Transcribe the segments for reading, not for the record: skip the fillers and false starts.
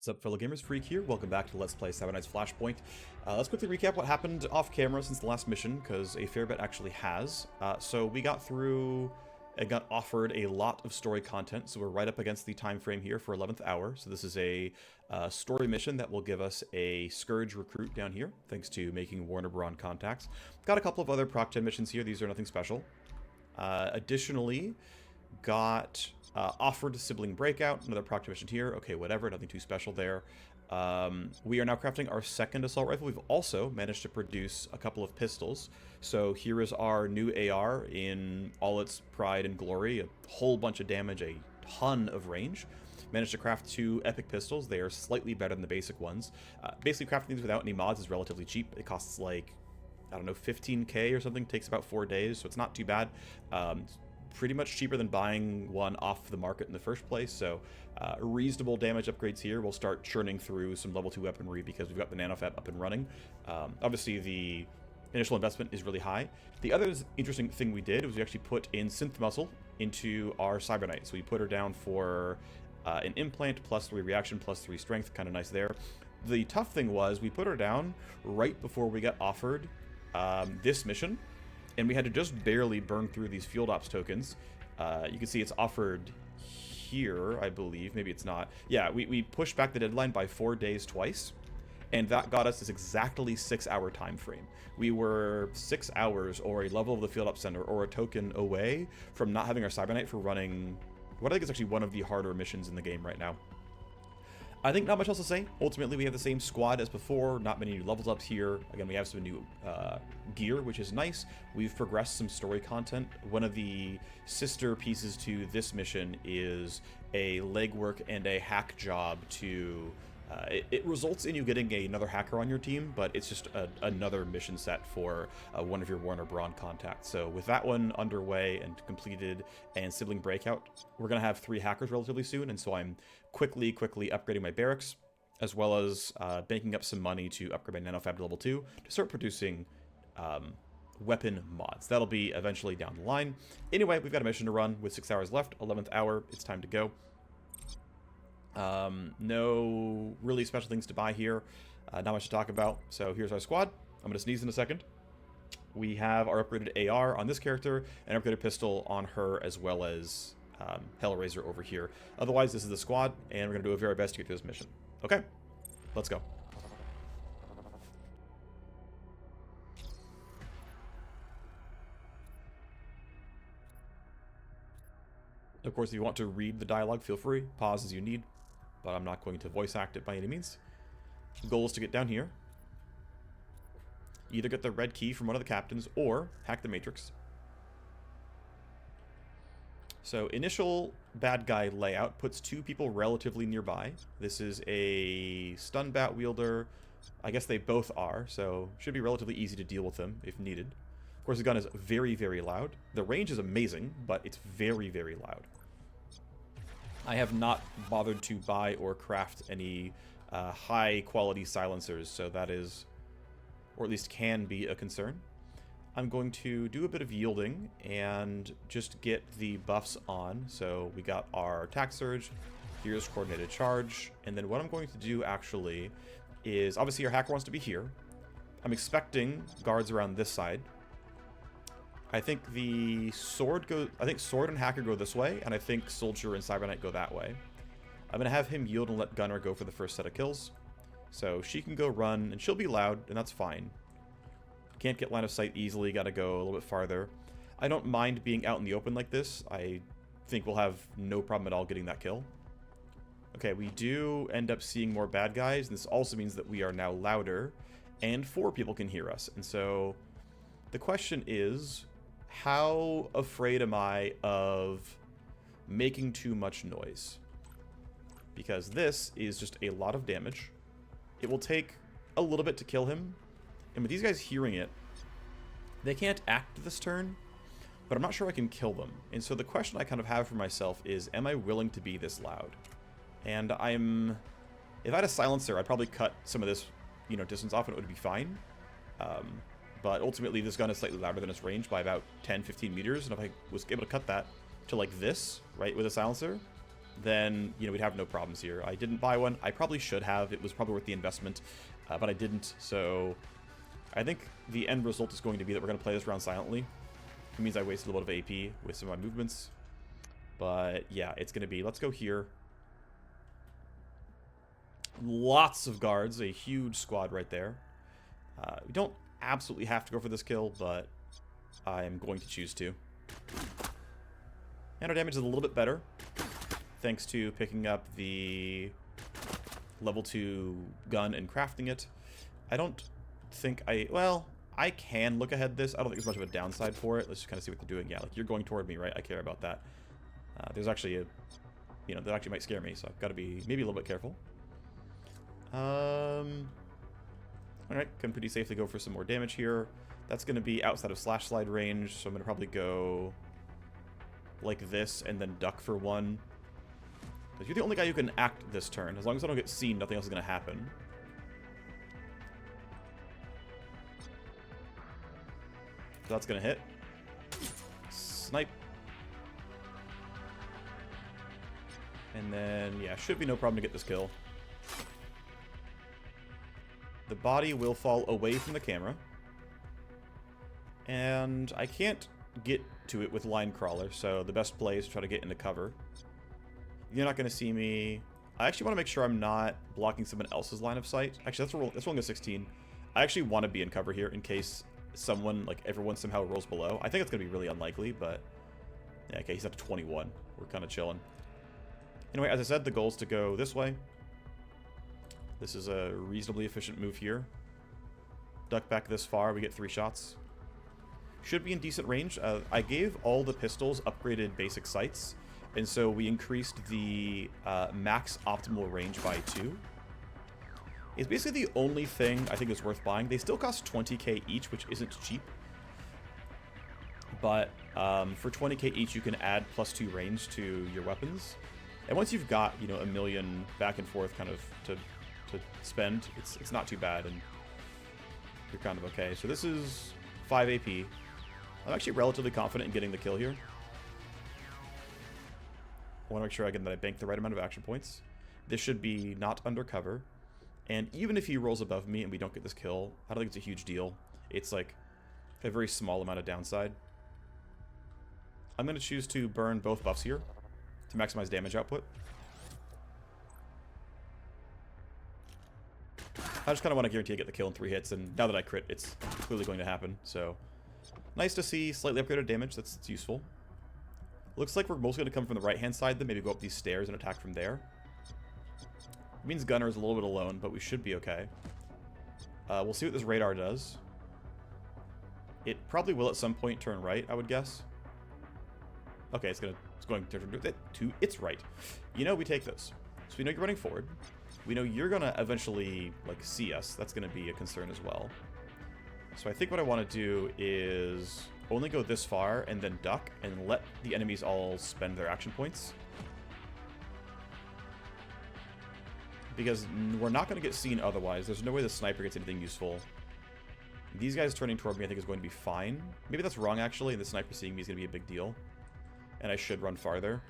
What's up, fellow gamers? Phreak here. Welcome back to Let's Play Seven Nights Flashpoint. Let's quickly recap what happened off camera since the last mission, because a fair bit actually has. So we got through and got offered a lot of story content, so we're right up against the time frame here for 11th Hour. So this is a story mission that will give us a Scourge recruit down here, thanks to making Warner Braun contacts. Got a couple of other Proc 10 missions here. These are nothing special. Additionally, got offered Sibling Breakout, another Proc 10 mission here. Okay, whatever, nothing too special there. We are now crafting our second assault rifle. We've also managed to produce a couple of pistols. So here is our new AR in all its pride and glory. A whole bunch of damage, a ton of range. Managed to craft two epic pistols. They are slightly better than the basic ones. Basically, crafting these without any mods is relatively cheap. It costs like, I don't know, 15k or something. Takes about 4 days, so it's not too bad. Pretty much cheaper than buying one off the market in the first place, so reasonable damage upgrades here. We'll start churning through some level 2 weaponry because we've got the nanofab up and running. Obviously, the initial investment is really high. The other interesting thing we did was we actually put in synth muscle into our Cyberknight. So we put her down for an implant, +3 reaction, +3 strength, kind of nice there. The tough thing was we put her down right before we got offered this mission, and we had to just barely burn through these field ops tokens. You can see it's offered here, I believe. Maybe it's not. Yeah, we pushed back the deadline by 4 days twice, and that got us this exactly 6-hour time frame. We were 6 hours or a level of the field ops center or a token away from not having our Cyberknight for running what I think is actually one of the harder missions in the game right now. I think not much else to say. Ultimately, we have the same squad as before. Not many new levels up here. Again, we have some new gear, which is nice. We've progressed some story content. One of the sister pieces to this mission is a legwork and a hack job to... It results in you getting another hacker on your team, but it's just another mission set for one of your Warner Braun contacts. So with that one underway and completed and Sibling Breakout, we're going to have 3 hackers relatively soon, and so I'm quickly upgrading my barracks, as well as banking up some money to upgrade my nanofab to level 2 to start producing weapon mods. That'll be eventually down the line. Anyway, we've got a mission to run with 6 hours left, 11th hour, it's time to go. No really special things to buy here. Not much to talk about. So here's our squad. I'm going to sneeze in a second. We have our upgraded AR on this character, and upgraded pistol on her, as well as Hellraiser over here. Otherwise, this is the squad, and we're going to do our very best to get to this mission. Okay, let's go. Of course, if you want to read the dialogue, feel free. Pause as you need, but I'm not going to voice act it by any means. The goal is to get down here. Either get the red key from one of the captains, or hack the Matrix. So, initial bad guy layout puts 2 people relatively nearby. This is a stun bat wielder. I guess they both are, so should be relatively easy to deal with them if needed. Of course, the gun is very, very loud. The range is amazing, but it's very, very loud. I have not bothered to buy or craft any high-quality silencers, so that is, or at least can be, a concern. I'm going to do a bit of yielding and just get the buffs on. So we got our attack surge, here's coordinated charge, and then what I'm going to do actually is, obviously our hacker wants to be here. I'm expecting guards around this side. I think the sword sword and hacker go this way, and I think soldier and Cyberknight go that way. I'm gonna have him yield and let Gunner go for the first set of kills. So she can go run, and she'll be loud, and that's fine. Can't get line of sight easily, gotta go a little bit farther. I don't mind being out in the open like this. I think we'll have no problem at all getting that kill. Okay, we do end up seeing more bad guys, and this also means that we are now louder, and 4 people can hear us. And so the question is, how afraid am I of making too much noise? Because this is just a lot of damage. It will take a little bit to kill him. And with these guys hearing it, they can't act this turn, but I'm not sure I can kill them. And so the question I kind of have for myself is, am I willing to be this loud? And if I had a silencer, I'd probably cut some of this, distance off and it would be fine. But ultimately, this gun is slightly louder than its range by about 10-15 meters, and if I was able to cut that to like this, right, with a silencer, then, you know, we'd have no problems here. I didn't buy one. I probably should have. It was probably worth the investment, but I didn't. So I think the end result is going to be that we're going to play this round silently. It means I wasted a little bit of AP with some of my movements. But yeah, it's going to be, let's go here. Lots of guards, a huge squad right there. We don't absolutely have to go for this kill, but I'm going to choose to. And our damage is a little bit better, thanks to picking up the level 2 gun and crafting it. I don't think well, I can look ahead this. I don't think there's much of a downside for it. Let's just kind of see what they're doing. Yeah, like, you're going toward me, right? I care about that. There's actually a, you know, that actually might scare me, so I've got to be maybe a little bit careful. Alright, can pretty safely go for some more damage here. That's going to be outside of slash slide range, so I'm going to probably go like this and then duck for one. Because you're the only guy who can act this turn. As long as I don't get seen, nothing else is going to happen. So that's going to hit. Snipe. And then, yeah, should be no problem to get this kill. The body will fall away from the camera. And I can't get to it with line crawler, so the best play is to try to get into cover. You're not going to see me. I actually want to make sure I'm not blocking someone else's line of sight. Actually, that's rolling a 16. I actually want to be in cover here in case someone, like, everyone somehow rolls below. I think it's going to be really unlikely, but yeah, okay, he's up to 21. We're kind of chilling. Anyway, as I said, the goal is to go this way. This is a reasonably efficient move here. Duck back this far, we get 3 shots. Should be in decent range. I gave all the pistols upgraded basic sights, and so we increased the max optimal range by 2. It's basically the only thing I think is worth buying. They still cost 20k each, which isn't cheap. But for 20k each, you can add +2 range to your weapons. And once you've got, you know, a million back and forth kind of to spend, it's not too bad, and you're kind of okay. So this is 5 AP. I'm actually relatively confident in getting the kill here. I want to make sure again that I bank the right amount of action points. This should be not undercover. And even if he rolls above me and we don't get this kill, I don't think it's a huge deal. It's like a very small amount of downside. I'm going to choose to burn both buffs here to maximize damage output. I just kind of want to guarantee I get the kill in 3 hits, and now that I crit, it's clearly going to happen. So, nice to see slightly upgraded damage. That's useful. Looks like we're mostly going to come from the right-hand side, then maybe go up these stairs and attack from there. It means Gunner is a little bit alone, but we should be okay. We'll see what this radar does. It probably will at some point turn right, I would guess. Okay, it's going to turn to its right. You know, we take this. So we know you're running forward. We know you're going to eventually, like, see us. That's going to be a concern as well. So I think what I want to do is only go this far and then duck and let the enemies all spend their action points. Because we're not going to get seen otherwise. There's no way the sniper gets anything useful. These guys turning toward me I think is going to be fine. Maybe that's wrong actually, and the sniper seeing me is going to be a big deal. And I should run farther.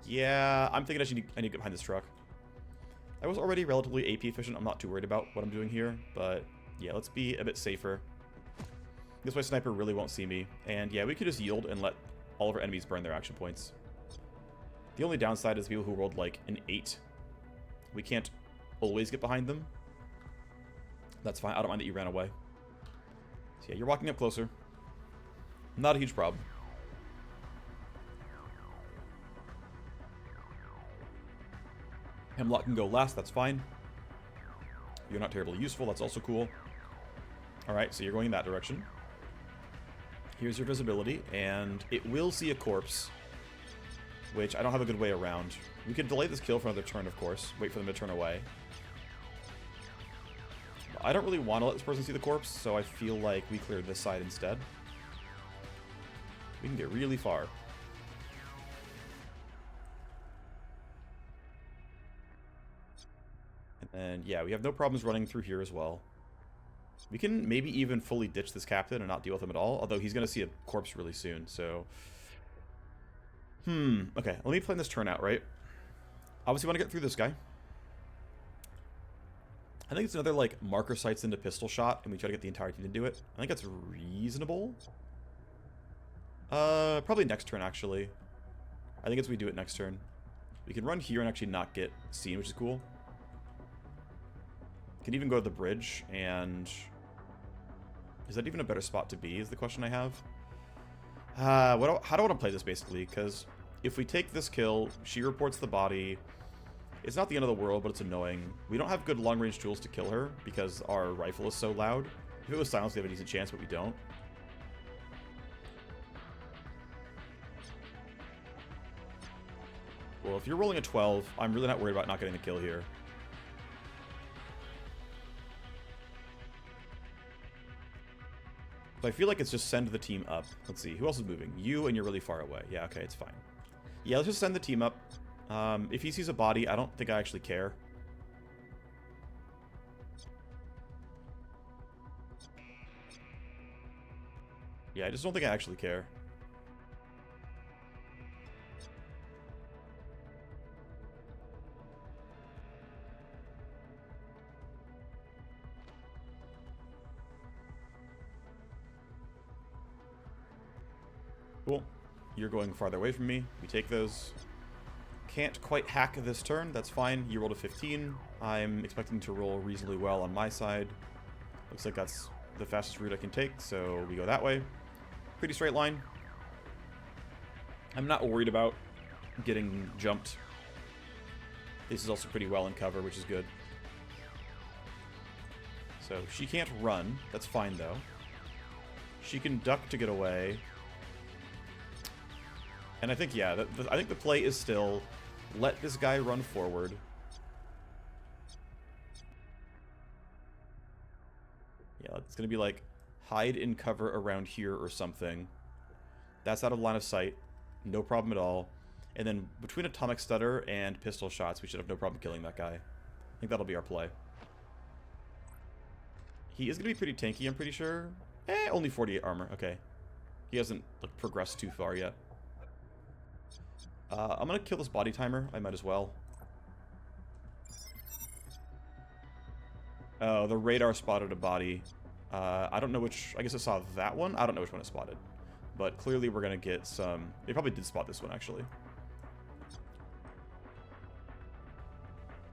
Yeah, I'm thinking I need to get behind this truck. I was already relatively AP efficient. I'm not too worried about what I'm doing here. But yeah, let's be a bit safer. This way sniper really won't see me. And yeah, we could just yield and let all of our enemies burn their action points. The only downside is people who rolled like an 8. We can't always get behind them. That's fine. I don't mind that you ran away. So yeah, you're walking up closer. Not a huge problem. Hemlock can go last, that's fine. You're not terribly useful, that's also cool. Alright, so you're going in that direction. Here's your visibility, and it will see a corpse, which I don't have a good way around. We could delay this kill for another turn, of course. Wait for them to turn away. I don't really want to let this person see the corpse, so I feel like we clear this side instead. We can get really far. And yeah, we have no problems running through here as well. We can maybe even fully ditch this captain and not deal with him at all, although he's going to see a corpse really soon, so... Okay, let me plan this turn out, right? Obviously, want to get through this guy. I think it's another, like, marker sights into pistol shot, and we try to get the entire team to do it. I think that's reasonable. Probably next turn, actually. I think it's we do it next turn. We can run here and actually not get seen, which is cool. Can even go to the bridge, and... Is that even a better spot to be, is the question I have. How do I want to play this, basically? Because if we take this kill, she reports the body. It's not the end of the world, but it's annoying. We don't have good long-range tools to kill her, because our rifle is so loud. If it was silenced, we have a decent chance, but we don't. Well, if you're rolling a 12, I'm really not worried about not getting the kill here. So I feel like it's just send the team up. Let's see, who else is moving? You, and you're really far away. Yeah, okay, it's fine. Yeah, let's just send the team up. If he sees a body, I don't think I actually care. Yeah, I just don't think I actually care. Cool. You're going farther away from me. We take those. Can't quite hack this turn. That's fine. You rolled a 15. I'm expecting to roll reasonably well on my side. Looks like that's the fastest route I can take, so we go that way. Pretty straight line. I'm not worried about getting jumped. This is also pretty well in cover, which is good. So she can't run. That's fine, though. She can duck to get away. And I think, yeah, I think the play is still let this guy run forward. Yeah, it's going to be like hide in cover around here or something. That's out of line of sight. No problem at all. And then between Atomic Stutter and pistol shots, we should have no problem killing that guy. I think that'll be our play. He is going to be pretty tanky, I'm pretty sure. Only 48 armor. Okay. He hasn't like, progressed too far yet. I'm going to kill this body timer. I might as well. Oh, the radar spotted a body. I don't know which... I guess it saw that one. I don't know which one it spotted. But clearly we're going to get some... They probably did spot this one, actually.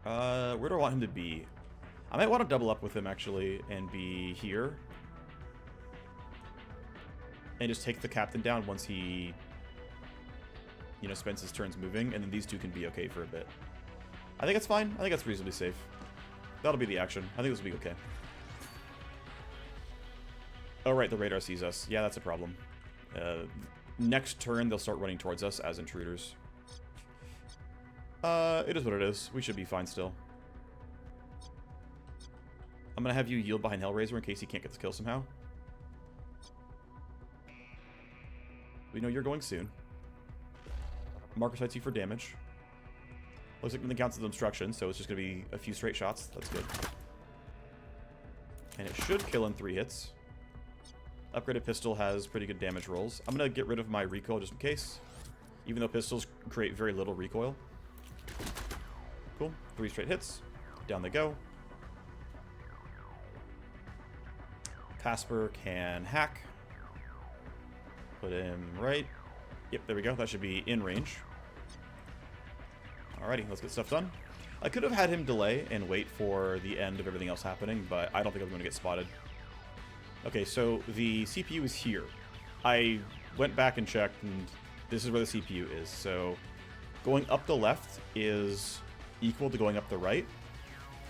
Where do I want him to be? I might want to double up with him, actually, and be here. And just take the captain down once he... you know, spends his turns moving, and then these two can be okay for a bit. I think it's fine. I think that's reasonably safe. That'll be the action. I think this will be okay. Oh, right, the radar sees us. Yeah, that's a problem. Next turn, they'll start running towards us as intruders. It is what it is. We should be fine still. I'm gonna have you yield behind Hellraiser in case he can't get the kill somehow. We know you're going soon. Marker sights you for damage. Looks like nothing counts as obstruction, so it's just going to be a few straight shots. That's good. And it should kill in 3 hits. Upgraded pistol has pretty good damage rolls. I'm going to get rid of my recoil just in case. Even though pistols create very little recoil. Cool. 3 straight hits. Down they go. Casper can hack. Put him right. Yep, there we go. That should be in range. Alrighty, let's get stuff done. I could have had him delay and wait for the end of everything else happening, but I don't think I'm going to get spotted. Okay, so the CPU is here. I went back and checked, and this is where the CPU is. So going up the left is equal to going up the right,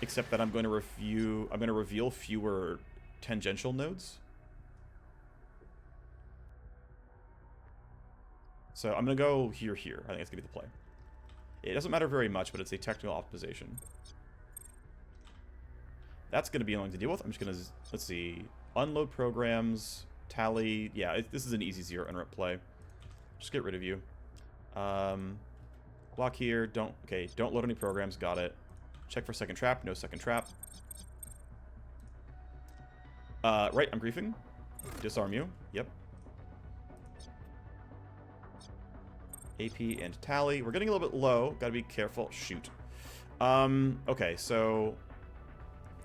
except that I'm going to reveal fewer tangential nodes. So I'm going to go here. I think it's going to be the play. It doesn't matter very much, but it's a technical optimization. That's going to be annoying to deal with. I'm just going to, let's see, unload programs, tally. Yeah, this is an easy 0 interrupt play. Just get rid of you. Block here. Don't load any programs. Got it. Check for second trap. No second trap. Right, I'm griefing. Disarm you. Yep. AP and tally. We're getting a little bit low. Gotta be careful. Shoot. Okay, so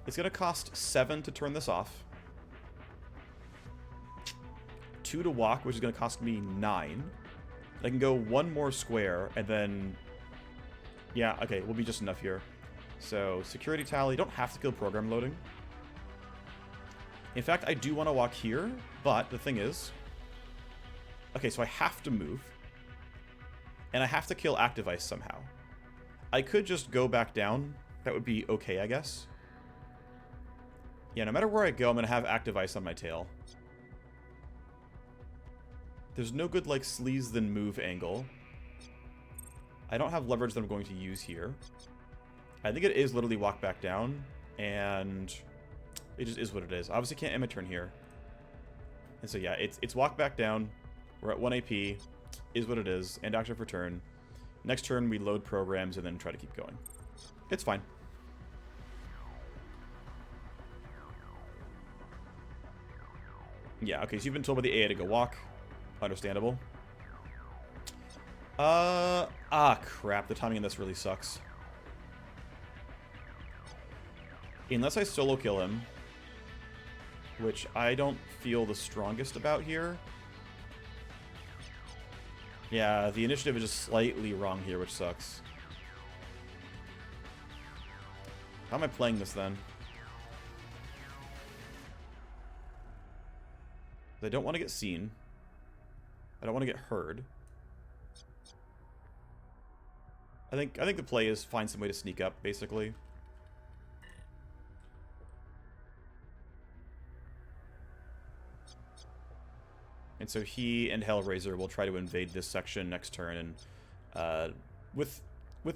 it's gonna cost 7 to turn this off. 2 to walk, which is gonna cost me 9. I can go 1 more square, and then... Yeah, okay, we'll be just enough here. So, security tally. Don't have to kill program loading. In fact, I do want to walk here, but the thing is... Okay, so I have to move. And I have to kill active ice somehow. I could just go back down. That would be okay, I guess. Yeah, no matter where I go, I'm going to have active ice on my tail. There's no good, like, sleaze then move angle. I don't have leverage that I'm going to use here. I think it is literally walk back down, and it just is what it is. Obviously can't end my turn here. And so yeah, it's walk back down. We're at 1 AP, is what it is, and action for turn. Next turn we load programs and then try to keep going. It's fine. Yeah, okay, so you've been told by the AA to go walk. Understandable. Crap, the timing on this really sucks. Unless I solo kill him, which I don't feel the strongest about here. Yeah, the initiative is just slightly wrong here, which sucks. How am I playing this then? I don't want to get seen. I don't want to get heard. I think the play is find some way to sneak up, basically. And so he and Hellraiser will try to invade this section next turn, and with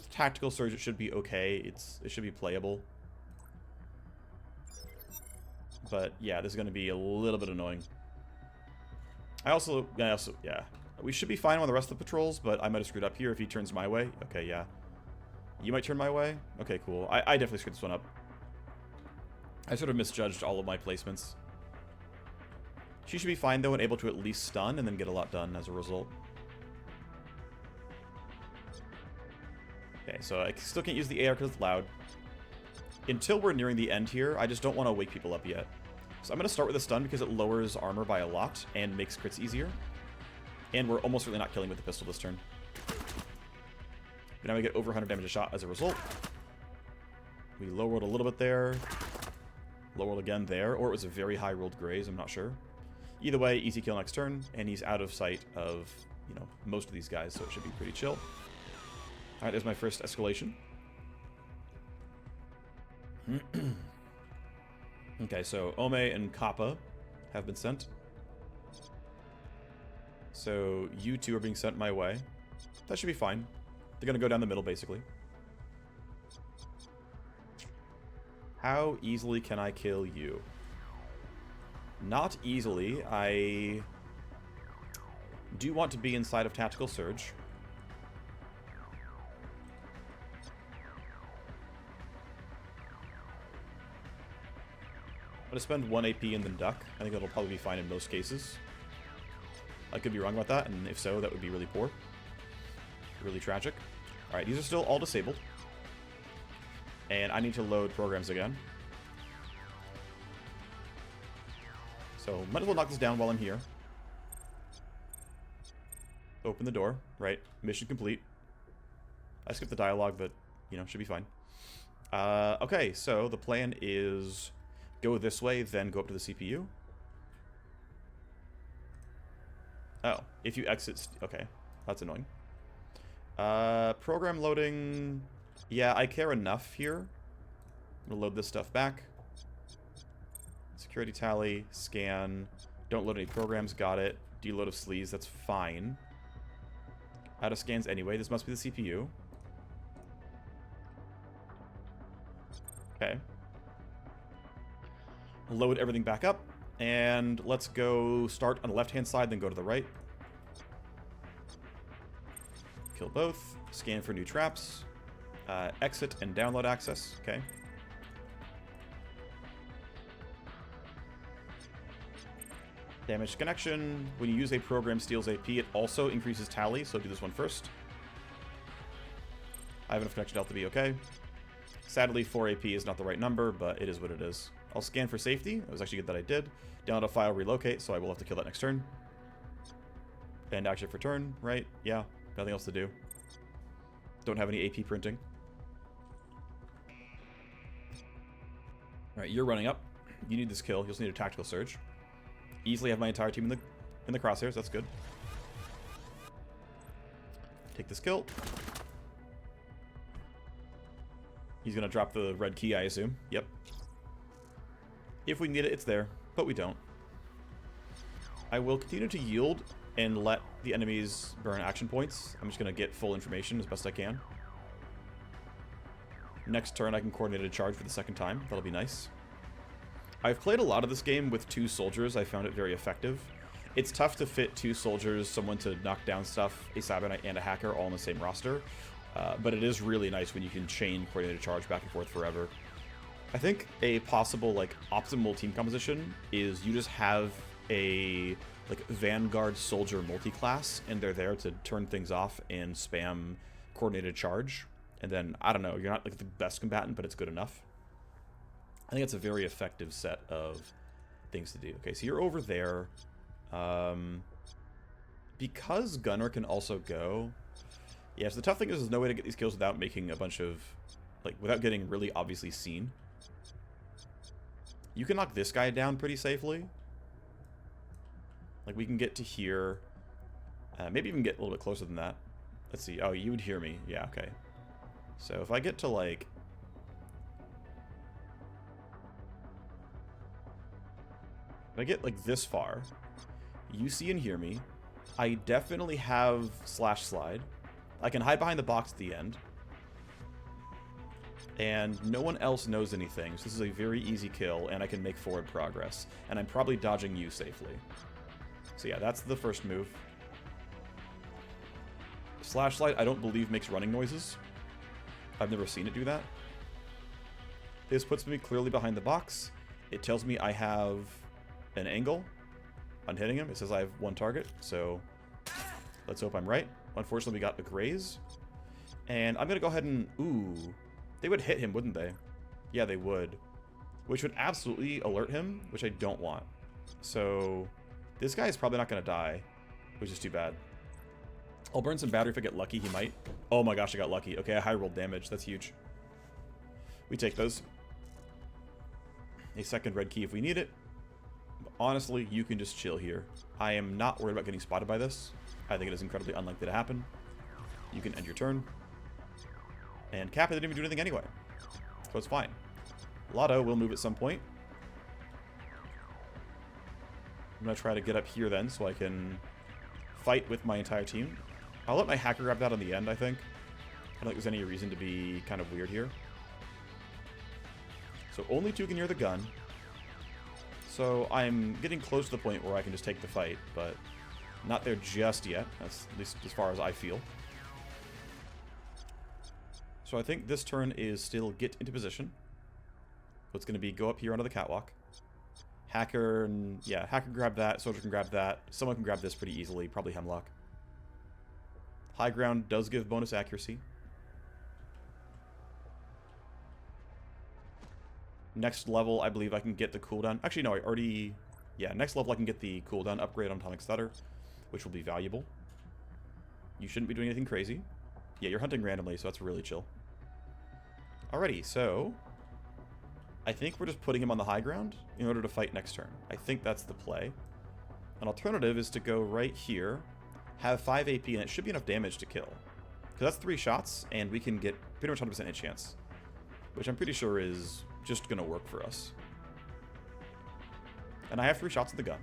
Tactical Surge it should be okay. It should be playable. But yeah, this is going to be a little bit annoying. I also yeah, we should be fine on the rest of the patrols, but I might have screwed up here if he turns my way. Okay, yeah. You might turn my way? Okay, cool. I definitely screwed this one up. I sort of misjudged all of my placements. She should be fine, though, and able to at least stun and then get a lot done as a result. Okay, so I still can't use the AR because it's loud. Until we're nearing the end here, I just don't want to wake people up yet. So I'm going to start with a stun because it lowers armor by a lot and makes crits easier. And we're almost really not killing with the pistol this turn. But now we get over 100 damage a shot as a result. We low rolled a little bit there. Low rolled again there. Or it was a very high rolled graze, I'm not sure. Either way, easy kill next turn. And he's out of sight of, you know, most of these guys, so it should be pretty chill. Alright, there's my first escalation. Okay, so Ome and Kappa have been sent. So you two are being sent my way. That should be fine. They're going to go down the middle, basically. How easily can I kill you? Not easily. I do want to be inside of Tactical Surge. I'm going to spend 1 AP and then duck. I think that'll probably be fine in most cases. I could be wrong about that, and if so, that would be really poor. Really tragic. Alright, these are still all disabled. And I need to load programs again. So, might as well knock this down while I'm here. Open the door. Right. Mission complete. I skipped the dialogue, but, you know, should be fine. Okay, so the plan is go this way, then go up to the CPU. Oh, if you exit... Okay, that's annoying. Program loading... Yeah, I care enough here. I'm gonna load this stuff back. Security tally, scan. Don't load any programs, got it. Deload of sleaze, that's fine. Out of scans anyway, this must be the CPU. Okay. Load everything back up. And let's go start on the left-hand side, then go to the right. Kill both. Scan for new traps. Exit and download access. Okay. Damage to connection. When you use a program steals AP, it also increases tally, so do this one first. I have enough connection health to be okay. Sadly, 4 AP is not the right number, but it is what it is. I'll scan for safety. It was actually good that I did. Download a file, relocate, so I will have to kill that next turn. And action for turn, right? Yeah, nothing else to do. Don't have any AP printing. Alright, you're running up. You need this kill. You also need a tactical surge. Easily have my entire team in the crosshairs. That's good. Take this kill. He's going to drop the red key, I assume. Yep. If we need it, it's there, but we don't. I will continue to yield and let the enemies burn action points. I'm just going to get full information as best I can. Next turn, I can coordinate a charge for the second time. That'll be nice. I've played a lot of this game with 2 soldiers. I found it very effective. It's tough to fit 2 soldiers, someone to knock down stuff, a Sabonite and a hacker all on the same roster. But it is really nice when you can chain coordinated charge back and forth forever. I think a possible like optimal team composition is you just have a like Vanguard soldier multi-class, and they're there to turn things off and spam coordinated charge. And then, I don't know, you're not like the best combatant, but it's good enough. I think it's a very effective set of things to do. Okay, so you're over there. Because Gunner can also go... Yeah, so the tough thing is there's no way to get these kills without making a bunch of... Like, without getting really obviously seen. You can knock this guy down pretty safely. Like, we can get to here. Maybe even get a little bit closer than that. Let's see. Oh, you would hear me. Yeah, okay. So if I get to, like... If I get, like, this far, you see and hear me. I definitely have slash slide. I can hide behind the box at the end. And no one else knows anything, so this is a very easy kill, and I can make forward progress. And I'm probably dodging you safely. So yeah, that's the first move. Slash slide, I don't believe makes running noises. I've never seen it do that. This puts me clearly behind the box. It tells me I have an angle on hitting him. It says I have 1 target, so let's hope I'm right. Unfortunately, we got a graze. And I'm going to go ahead and... Ooh. They would hit him, wouldn't they? Yeah, they would. Which would absolutely alert him, which I don't want. So this guy is probably not going to die, which is too bad. I'll burn some battery if I get lucky. He might. Oh my gosh, I got lucky. Okay, I high rolled damage. That's huge. We take those. A second red key if we need it. But honestly, you can just chill here. I am not worried about getting spotted by this. I think it is incredibly unlikely to happen. You can end your turn. And Kappa didn't even do anything anyway. So it's fine. Lotto will move at some point. I'm going to try to get up here then so I can fight with my entire team. I'll let my hacker grab that on the end, I think. I don't think there's any reason to be kind of weird here. So only 2 can hear the gun. So I'm getting close to the point where I can just take the fight, but not there just yet. That's at least as far as I feel. So I think this turn is still get into position. So it's going to be go up here onto the catwalk. Hacker, and yeah, hacker grab that, soldier can grab that. Someone can grab this pretty easily, probably Hemlock. High ground does give bonus accuracy. Next level, I believe I can get the cooldown. Actually, no, I already... Yeah, next level I can get the cooldown upgrade on Atomic Stutter, which will be valuable. You shouldn't be doing anything crazy. Yeah, you're hunting randomly, so that's really chill. Alrighty, so... I think we're just putting him on the high ground in order to fight next turn. I think that's the play. An alternative is to go right here, have 5 AP, and it should be enough damage to kill. Because that's 3 shots, and we can get pretty much 100% hit chance. Which I'm pretty sure is just going to work for us. And I have 3 shots at the gun.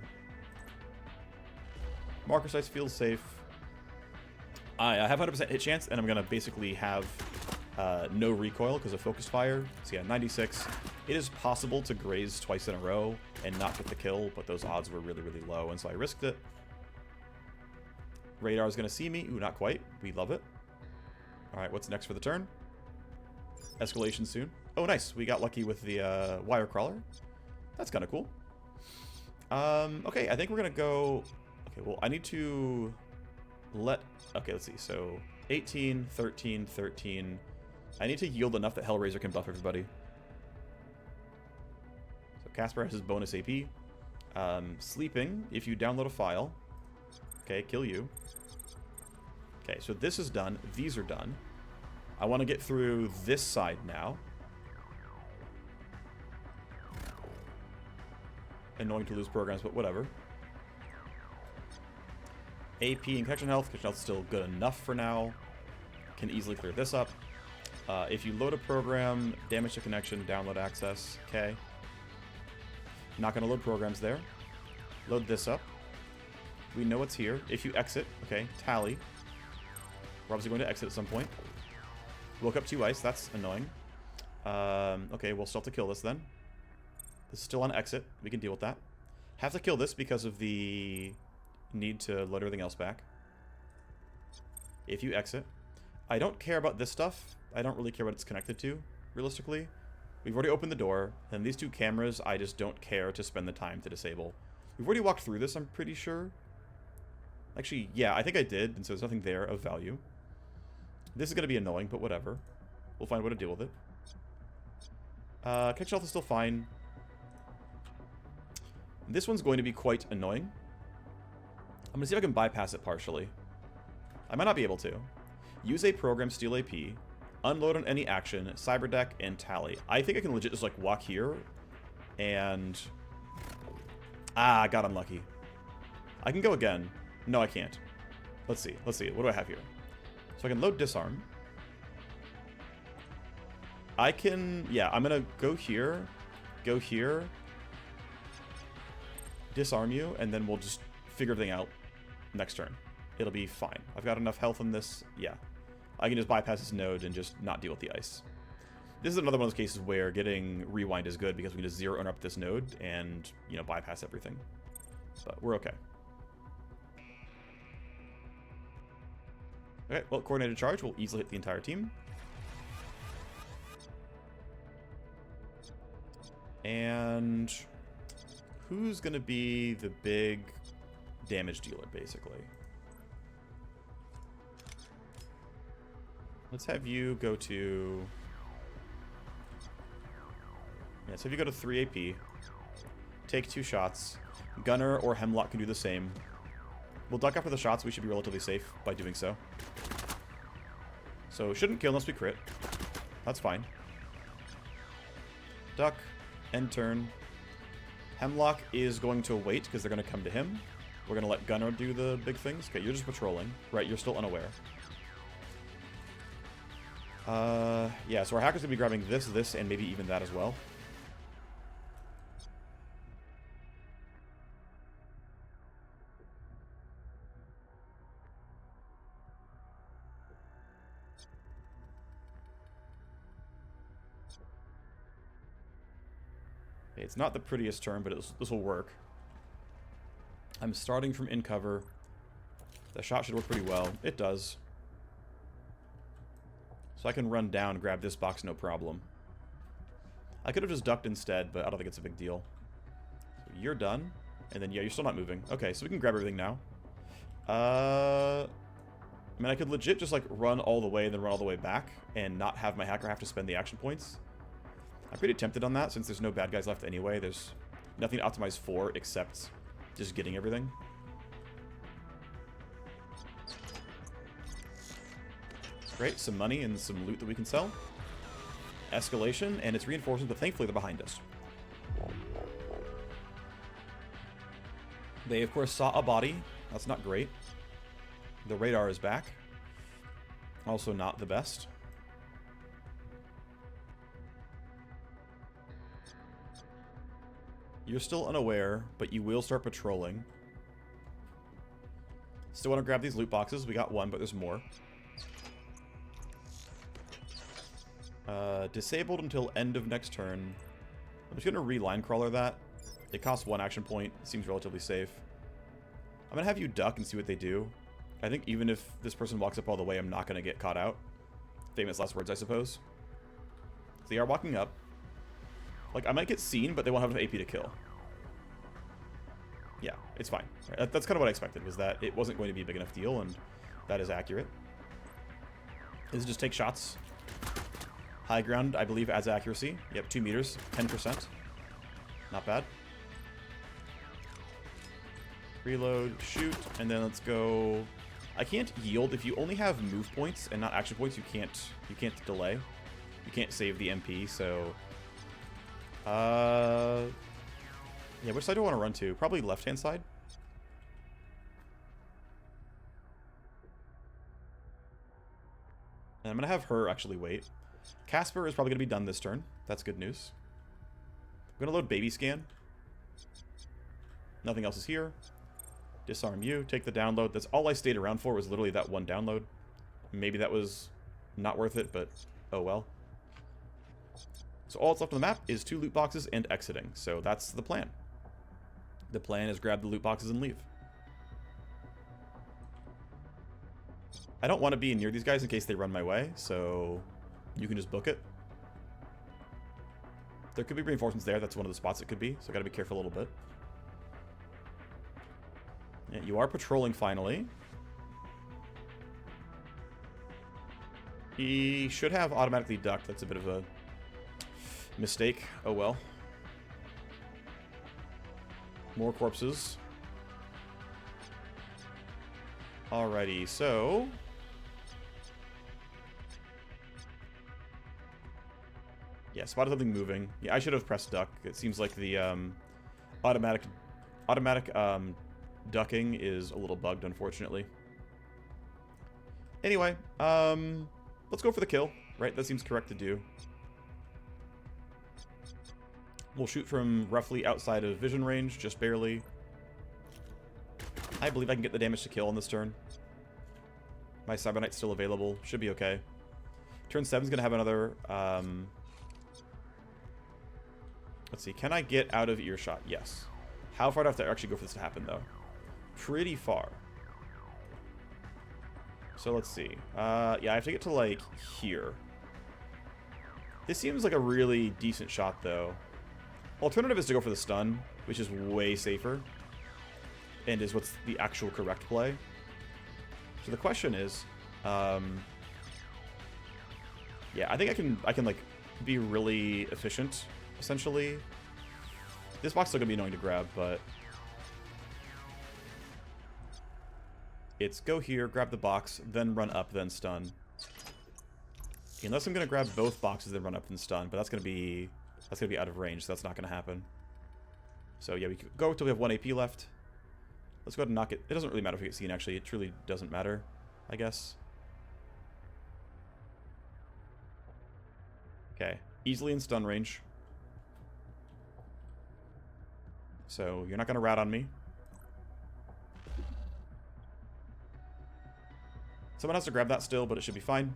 Marker size feels safe. I have 100% hit chance, and I'm going to basically have no recoil because of focused fire. So yeah, 96. It is possible to graze twice in a row and not get the kill, but those odds were really, really low, and so I risked it. Radar is going to see me. Ooh, not quite. We love it. Alright, what's next for the turn? Escalation soon. Oh, nice. We got lucky with the wire crawler. That's kind of cool. Okay, I think we're gonna go... Okay, well, I need to let... Okay, let's see. So, 18, 13, 13. I need to yield enough that Hellraiser can buff everybody. So Casper has his bonus AP. Sleeping, if you download a file. Okay, kill you. Okay, so this is done. These are done. I want to get through this side now. Annoying to lose programs, but whatever. AP and connection health. Connection health is still good enough for now. Can easily clear this up. If you load a program, damage to connection, download access. Okay. Not going to load programs there. Load this up. We know it's here. If you exit, okay, tally. We're obviously going to exit at some point. Woke up 2 ice. That's annoying. Okay, we'll still have to kill this then. This is still on exit. We can deal with that. Have to kill this because of the need to load everything else back. If you exit. I don't care about this stuff. I don't really care what it's connected to, realistically. We've already opened the door, and these 2 cameras, I just don't care to spend the time to disable. We've already walked through this, I'm pretty sure. Actually, yeah, I think I did, and so there's nothing there of value. This is going to be annoying, but whatever. We'll find a way to deal with it. Connection health is still fine. This one's going to be quite annoying. I'm going to see if I can bypass it partially. I might not be able to. Use a program, steal AP, unload on any action, cyberdeck, and tally. I think I can legit just, like, walk here and... Ah, I got unlucky. I can go again. No, I can't. Let's see. Let's see. What do I have here? So I can load disarm. I can... Yeah, I'm going to go here, disarm you, and then we'll just figure everything out next turn. It'll be fine. I've got enough health in this. Yeah. I can just bypass this node and just not deal with the ice. This is another one of those cases where getting rewind is good because we can just zero interrupt this node and, you know, bypass everything. But we're okay. Okay, well, coordinated charge will easily hit the entire team. And who's going to be the big damage dealer, basically? Let's have you go to... Yeah, so if you go to 3 AP, take 2 shots. Gunner or Hemlock can do the same. We'll duck after the shots. We should be relatively safe by doing so. So shouldn't kill unless we crit. That's fine. Duck. End turn. Hemlock is going to wait because they're going to come to him. We're going to let Gunner do the big things. Okay, you're just patrolling. Right, you're still unaware. Yeah, so our hacker's going to be grabbing this, and maybe even that as well. It's not the prettiest turn, but this will work. I'm starting from in cover. The shot should work pretty well. It does. So I can run down, grab this box, no problem. I could have just ducked instead, but I don't think it's a big deal. So you're done. And then, yeah, you're still not moving. Okay, so we can grab everything now. I mean, I could legit just, like, run all the way and then run all the way back and not have my hacker have to spend the action points. I'm pretty tempted on that, since there's no bad guys left anyway. There's nothing to optimize for except just getting everything. Great, some money and some loot that we can sell. Escalation, and it's reinforcements, but thankfully they're behind us. They, of course, saw a body. That's not great. The radar is back. Also not the best. You're still unaware, but you will start patrolling. Still want to grab these loot boxes. We got one, but there's more. Disabled until end of next turn. I'm just going to re-line crawler that. It costs 1 action point. Seems relatively safe. I'm going to have you duck and see what they do. I think even if this person walks up all the way, I'm not going to get caught out. Famous last words, I suppose. So they are walking up. Like, I might get seen, but they won't have enough AP to kill. Yeah, it's fine. Right, that's kind of what I expected, was that it wasn't going to be a big enough deal, and that is accurate. This is just take shots. High ground, I believe, adds accuracy. Yep, 2 meters, 10%. Not bad. Reload, shoot, and then let's go. I can't yield. If you only have move points and not action points, you can't delay. You can't save the MP, so yeah, which side do I want to run to? Probably left-hand side. And I'm going to have her actually wait. Casper is probably going to be done this turn. That's good news. I'm going to load Baby Scan. Nothing else is here. Disarm you. Take the download. That's all I stayed around for, was literally that one download. Maybe that was not worth it, but oh well. So all that's left on the map is 2 loot boxes and exiting. So that's the plan. The plan is grab the loot boxes and leave. I don't want to be near these guys in case they run my way, so you can just book it. There could be reinforcements there. That's one of the spots it could be, so I gotta be careful a little bit. Yeah, you are patrolling finally. He should have automatically ducked. That's a bit of a mistake. Oh well. More corpses. Alrighty, so yeah, spotted something moving. Yeah, I should have pressed duck. It seems like the automatic ducking is a little bugged, unfortunately. Anyway, let's go for the kill, right? That seems correct to do. We'll shoot from roughly outside of vision range, just barely. I believe I can get the damage to kill on this turn. My Cyber Knight's still available. Should be okay. Turn 7's going to have another... let's see. Can I get out of earshot? Yes. How far do I have to actually go for this to happen, though? Pretty far. So let's see. Yeah, I have to get to, like, here. This seems like a really decent shot, though. Alternative is to go for the stun, which is way safer. And is what's the actual correct play. So the question is, yeah, I think I can like be really efficient, essentially. This box is still gonna be annoying to grab, but it's go here, grab the box, then run up, then stun. Unless I'm gonna grab both boxes, then run up and stun, but that's gonna be out of range, so that's not gonna happen. So yeah, we can go until we have 1 AP left. Let's go ahead and knock it. It doesn't really matter if we get seen, actually. It truly doesn't matter, I guess. Okay. Easily in stun range. So you're not going to rat on me. Someone has to grab that still, but it should be fine.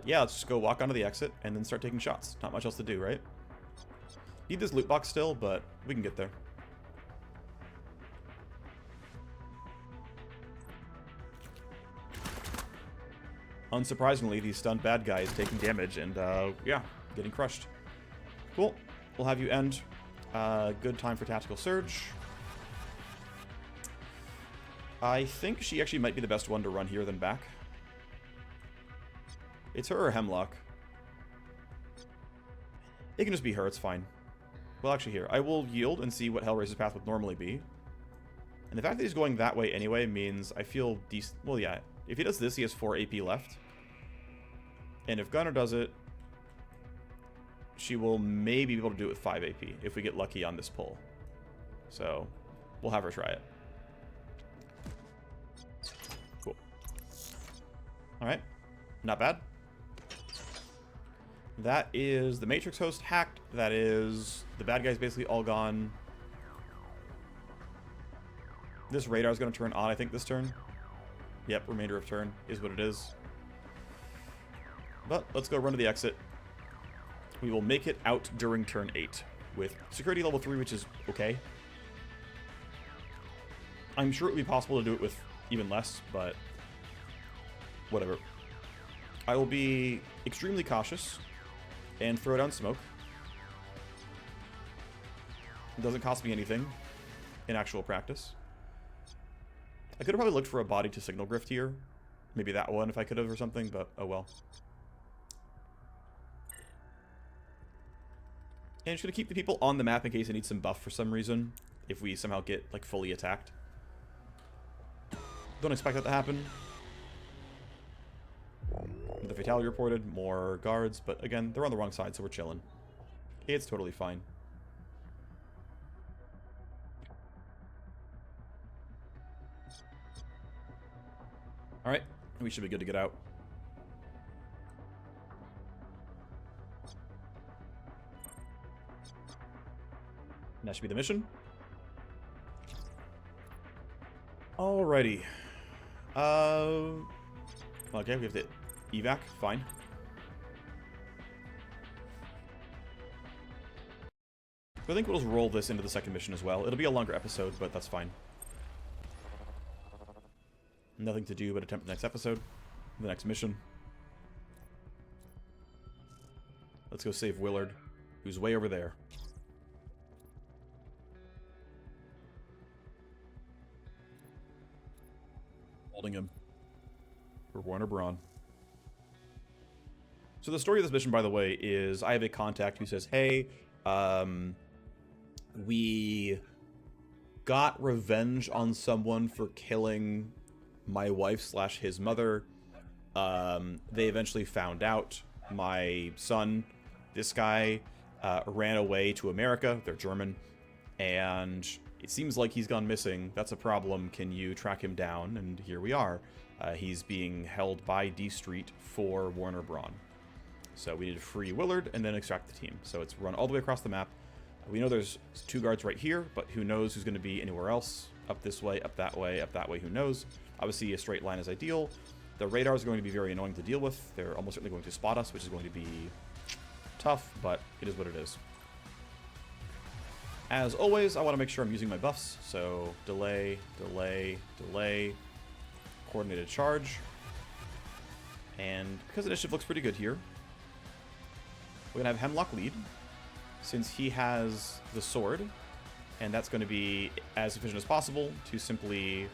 Yeah, let's just go walk onto the exit and then start taking shots. Not much else to do, right? Need this loot box still, but we can get there. Unsurprisingly, these stunned bad guys taking damage and, yeah, getting crushed. Cool. We'll have you end. Good time for Tactical Surge. I think she actually might be the best one to run here than back. It's her or Hemlock. It can just be her, it's fine. Well, actually here, I will yield and see what Hellraiser's path would normally be. And the fact that he's going that way anyway means I feel decent. Well, yeah, if he does this, he has 4 AP left. And if Gunner does it, she will maybe be able to do it with 5 AP if we get lucky on this pull. So, we'll have her try it. Cool. Alright, not bad. That is the Matrix host hacked. That is the bad guys basically all gone. This radar is going to turn on, I think, this turn. Yep, remainder of turn is what it is. But let's go run to the exit. We will make it out during turn 8 with security level 3, which is okay. I'm sure it would be possible to do it with even less, but whatever. I will be extremely cautious and throw down smoke. It doesn't cost me anything in actual practice. I could have probably looked for a body to signal grift here. Maybe that one if I could have or something, but oh well. And just gonna keep the people on the map in case they need some buff for some reason. If we somehow get, like, fully attacked. Don't expect that to happen. The fatality reported, more guards, but again, they're on the wrong side, so we're chilling. It's totally fine. Alright, we should be good to get out. And that should be the mission. Alrighty. Okay, we have the evac, fine. So I think we'll just roll this into the second mission as well. It'll be a longer episode, but that's fine. Nothing to do but attempt the next episode, the next mission. Let's go save Willard, who's way over there. Holding him for Warner Braun. So the story of this mission, by the way, is I have a contact who says, hey, we got revenge on someone for killing my wife / his mother. They eventually found out. My son, this guy, ran away to America. They're German. And it seems like he's gone missing. That's a problem. Can you track him down? And here we are. He's being held by D Street for Warner Braun. So we need to free Willard and then extract the team. So it's run all the way across the map. We know there's 2 guards right here, but who knows who's going to be anywhere else. Up this way, up that way, up that way, who knows. Obviously, a straight line is ideal. The radars are going to be very annoying to deal with. They're almost certainly going to spot us, which is going to be tough, but it is what it is. As always, I want to make sure I'm using my buffs. So, delay, delay, delay, coordinated charge. And because initiative looks pretty good here, we're going to have Hemlock lead, since he has the sword, and that's going to be as efficient as possible to simply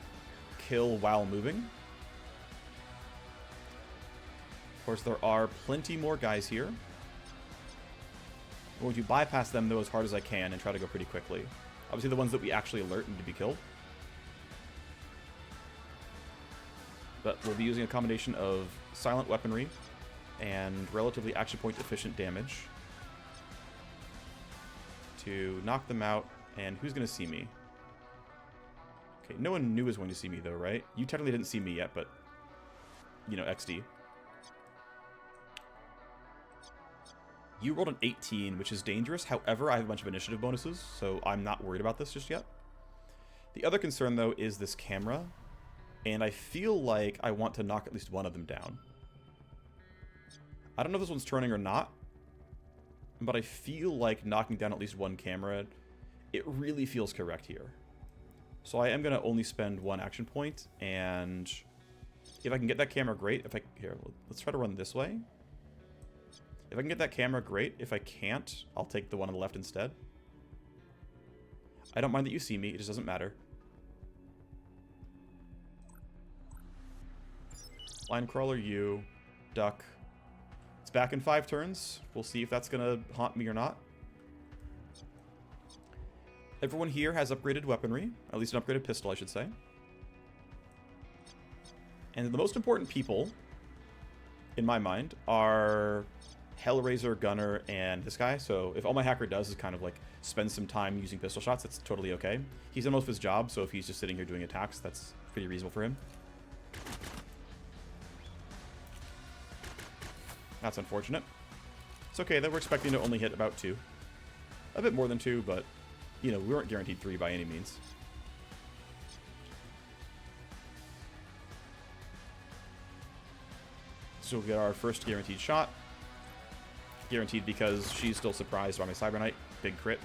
kill while moving. Of course, there are plenty more guys here. I'm going to bypass them, though, as hard as I can and try to go pretty quickly. Obviously, the ones that we actually alert need to be killed. But we'll be using a combination of silent weaponry and relatively action point efficient damage to knock them out. And who's going to see me? Okay, no one new is going to see me, though, right? You technically didn't see me yet, but, you know, XD. You rolled an 18, which is dangerous. However, I have a bunch of initiative bonuses, so I'm not worried about this just yet. The other concern, though, is this camera. And I feel like I want to knock at least one of them down. I don't know if this one's turning or not, but I feel like knocking down at least one camera, it really feels correct here. So I am going to only spend 1 action point, and if I can get that camera, great. Here, let's try to run this way. If I can get that camera, great. If I can't, I'll take the one on the left instead. I don't mind that you see me, it just doesn't matter. Line crawler, you. Duck. It's back in 5 turns. We'll see if that's gonna haunt me or not. Everyone here has upgraded weaponry. At least an upgraded pistol, I should say. And the most important people, in my mind, are Hellraiser, Gunner, and this guy. So if all my hacker does is kind of like spend some time using pistol shots, that's totally okay. He's done most of his job, so if he's just sitting here doing attacks, that's pretty reasonable for him. That's unfortunate. It's okay that we're expecting to only hit about 2. A bit more than 2, but, you know, we weren't guaranteed 3 by any means. So we'll get our first guaranteed shot. Guaranteed because she's still surprised by my Cyber Knight. Big crit.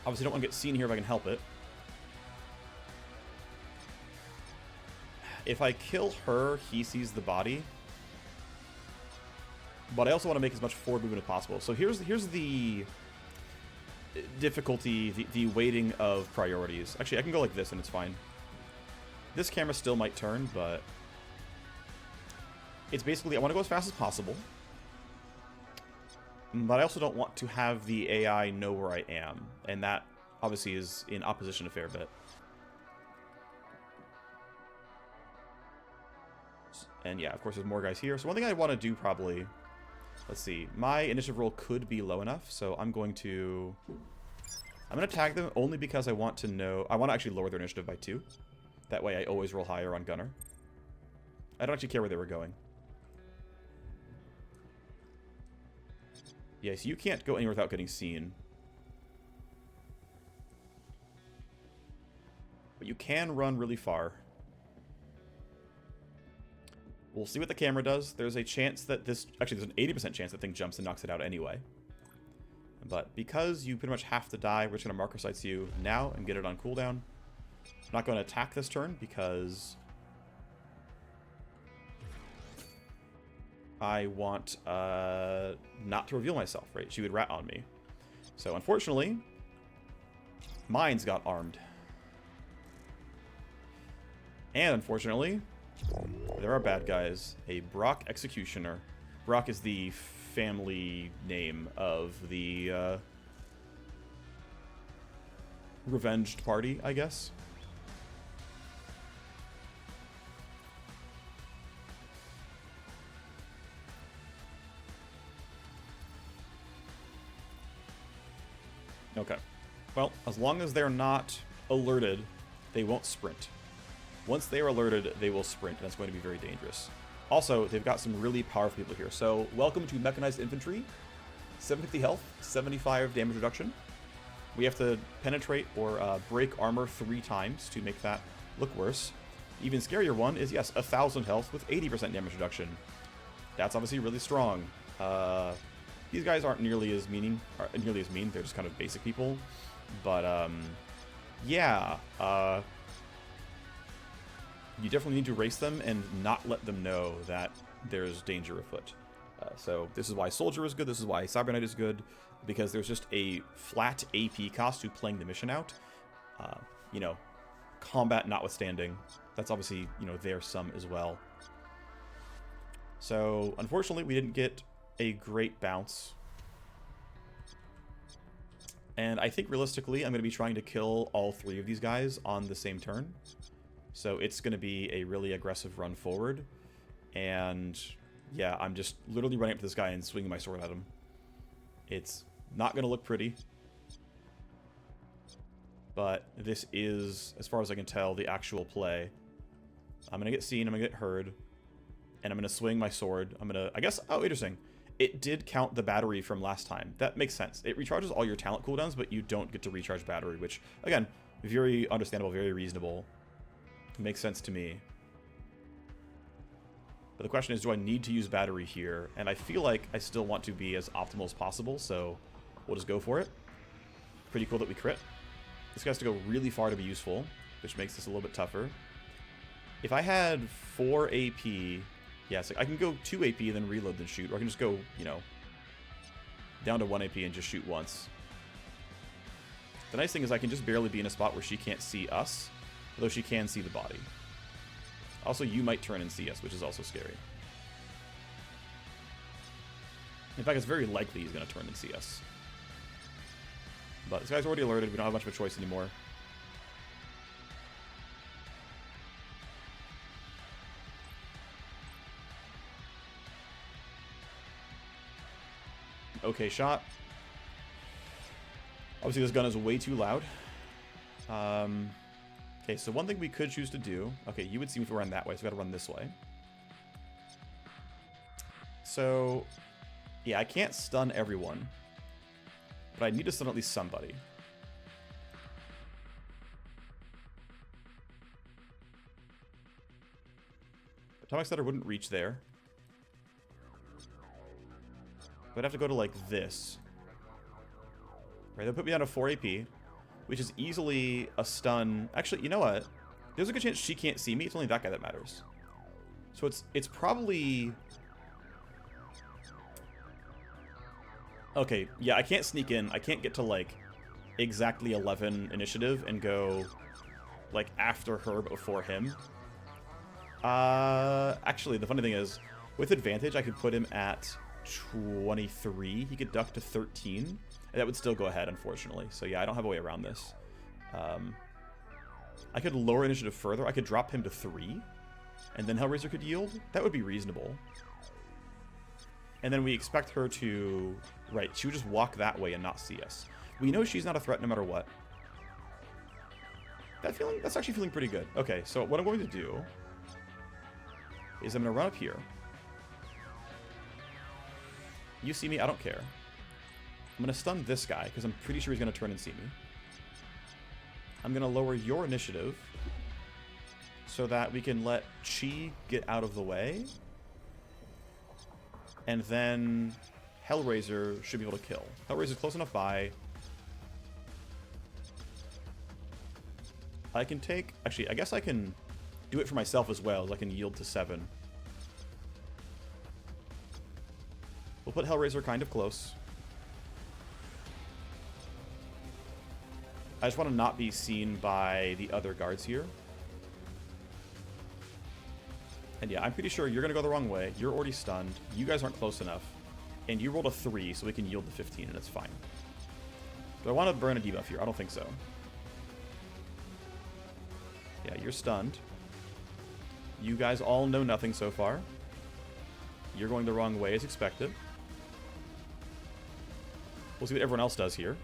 Obviously don't want to get seen here if I can help it. If I kill her, he sees the body. But I also want to make as much forward movement as possible. So here's the difficulty, the weighting of priorities. Actually, I can go like this and it's fine. This camera still might turn, but it's basically, I want to go as fast as possible. But I also don't want to have the AI know where I am. And that, obviously, is in opposition a fair bit. And yeah, of course, there's more guys here. So one thing I want to do probably... Let's see. My initiative roll could be low enough, so I'm going to tag them only because I want to know... I want to actually lower their initiative by 2. That way I always roll higher on Gunner. I don't actually care where they were going. Yeah, so you can't go anywhere without getting seen. But you can run really far. We'll see what the camera does. There's a chance that this... Actually, there's an 80% chance that thing jumps and knocks it out anyway. But because you pretty much have to die, we're just going to marker sights you now and get it on cooldown. I'm not going to attack this turn because... I want not to reveal myself, right? She would rat on me. So, unfortunately, mine's got armed. And, unfortunately... There are bad guys. A Brock Executioner. Brock is the family name of the revenged party, I guess. Okay. Well, as long as they're not alerted, they won't sprint. Once they are alerted, they will sprint, and that's going to be very dangerous. Also, they've got some really powerful people here. So, welcome to Mechanized Infantry. 750 health, 75 damage reduction. We have to penetrate or break armor 3 times to make that look worse. Even scarier one is, yes, 1,000 health with 80% damage reduction. That's obviously really strong. These guys aren't nearly as mean. They're just kind of basic people. But, yeah. You definitely need to race them and not let them know that there's danger afoot. So this is why Soldier is good, this is why Cyber Knight is good, because there's just a flat AP cost to playing the mission out. You know, combat notwithstanding. That's obviously, you know, their sum as well. So, unfortunately, we didn't get a great bounce. And I think, realistically, I'm going to be trying to kill all 3 of these guys on the same turn. So it's going to be a really aggressive run forward. And yeah, I'm just literally running up to this guy and swinging my sword at him. It's not going to look pretty. But this is, as far as I can tell, the actual play. I'm going to get seen, I'm going to get heard. And I'm going to swing my sword. I'm going to, I guess, oh, interesting. It did count the battery from last time. That makes sense. It recharges all your talent cooldowns, but you don't get to recharge battery, which, again, very understandable, very reasonable. Makes sense to me. But the question is, do I need to use battery here? And I feel like I still want to be as optimal as possible, so we'll just go for it. Pretty cool that we crit. This guy has to go really far to be useful, which makes this a little bit tougher. If I had 4 AP... Yeah, so I can go 2 AP and then reload then shoot, or I can just go, you know, down to 1 AP and just shoot once. The nice thing is I can just barely be in a spot where she can't see us, although she can see the body. Also, you might turn and see us, which is also scary. In fact, it's very likely he's going to turn and see us. But this guy's already alerted. We don't have much of a choice anymore. Okay shot. Obviously, this gun is way too loud. Okay, so one thing we could choose to do... Okay, you would see me if we run that way, so we gotta run this way. So, yeah, I can't stun everyone. But I need to stun at least somebody. Atomic Stutter wouldn't reach there. I'd have to go to, like, this. Right, they'll put me down to 4 AP, which is easily a stun. Actually, you know what? There's a good chance she can't see me. It's only that guy that matters. So it's probably... Okay, yeah, I can't sneak in. I can't get to, like, exactly 11 initiative and go, like, after her but before him. Actually, the funny thing is, with advantage, I could put him at 23. He could duck to 13. And that would still go ahead, unfortunately. So yeah, I don't have a way around this. I could lower initiative further. I could drop him to 3. And then Hellraiser could yield. That would be reasonable. And then we expect her to... Right, she would just walk that way and not see us. We know she's not a threat no matter what. That's actually feeling pretty good. Okay, so what I'm going to do is I'm going to run up here. You see me, I don't care. I'm going to stun this guy, because I'm pretty sure he's going to turn and see me. I'm going to lower your initiative so that we can let Chi get out of the way. And then Hellraiser should be able to kill. Hellraiser's close enough by. I can take... Actually, I guess I can do it for myself as well, as I can yield to 7. We'll put Hellraiser kind of close. I just want to not be seen by the other guards here. And yeah, I'm pretty sure you're going to go the wrong way. You're already stunned. You guys aren't close enough. And you rolled a 3, so we can yield to 15, and it's fine. Do I want to burn a debuff here? I don't think so. Yeah, you're stunned. You guys all know nothing so far. You're going the wrong way as expected. We'll see what everyone else does here.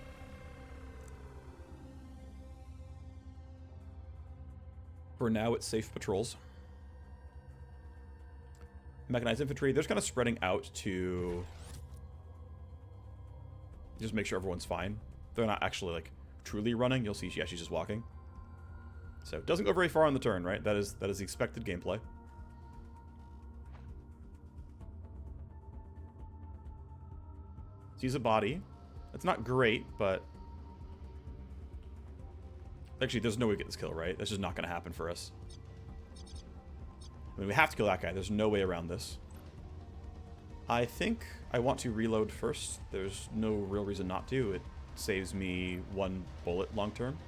For now, it's safe patrols. Mechanized infantry, they're just kind of spreading out to just make sure everyone's fine. They're not actually, like, truly running. You'll see, yeah, she's just walking. So, it doesn't go very far on the turn, right? That is the expected gameplay. Sees a body. It's not great, but... Actually, there's no way to get this kill, right? That's just not going to happen for us. I mean, we have to kill that guy. There's no way around this. I think I want to reload first. There's no real reason not to. It saves me 1 bullet long term.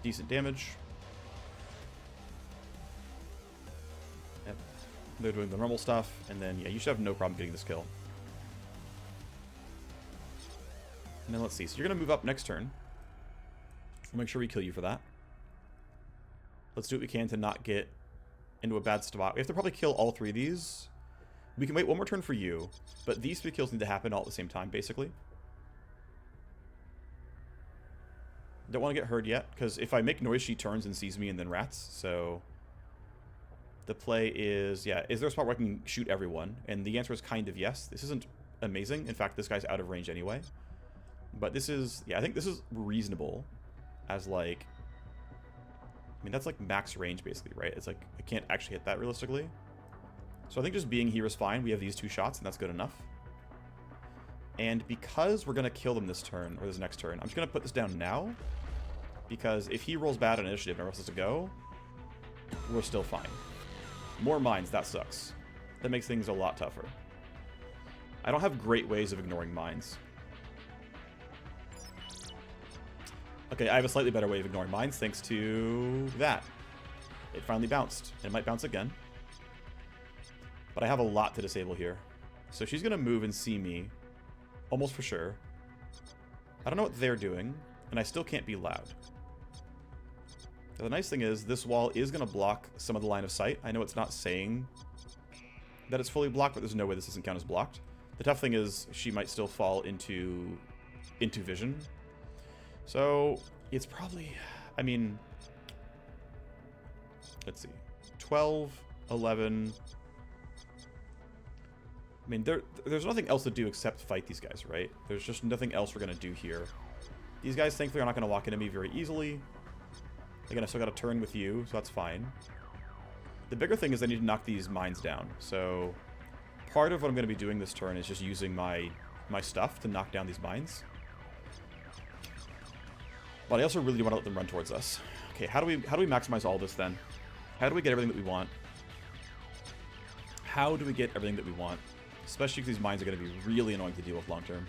Decent damage. Yep. They're doing the normal stuff. And then, yeah, you should have no problem getting this kill. And then let's see. So you're going to move up next turn. We'll make sure we kill you for that. Let's do what we can to not get into a bad spot. We have to probably kill all 3 of these. We can wait 1 more turn for you, but these 3 kills need to happen all at the same time, basically. Don't want to get heard yet, because if I make noise, she turns and sees me and then rats, so... The play is, yeah, is there a spot where I can shoot everyone? And the answer is kind of yes. This isn't amazing. In fact, this guy's out of range anyway. But this is, yeah, I think this is reasonable as, like... I mean, that's like max range, basically, right? It's like, I can't actually hit that realistically. So I think just being here is fine. We have these 2 shots, and that's good enough. And because we're going to kill them this turn, or this next turn, I'm just going to put this down now. Because if he rolls bad on initiative and refuses to go, we're still fine. More mines, that sucks. That makes things a lot tougher. I don't have great ways of ignoring mines. Okay, I have a slightly better way of ignoring mines thanks to that. It finally bounced. It might bounce again. But I have a lot to disable here. So she's going to move and see me. Almost for sure. I don't know what they're doing. And I still can't be loud. Now, the nice thing is, this wall is going to block some of the line of sight. I know it's not saying that it's fully blocked, but there's no way this doesn't count as blocked. The tough thing is, she might still fall into vision. So, it's probably, I mean, let's see, 12, 11, I mean, there's nothing else to do except fight these guys, right? There's just nothing else we're going to do here. These guys, thankfully, are not going to walk into me very easily. Again, I still got to turn with you, so that's fine. The bigger thing is I need to knock these mines down, so part of what I'm going to be doing this turn is just using my stuff to knock down these mines. But I also really do want to let them run towards us. Okay, how do we maximize all this then? How do we get everything that we want? How do we get everything that we want? Especially because these mines are going to be really annoying to deal with long term.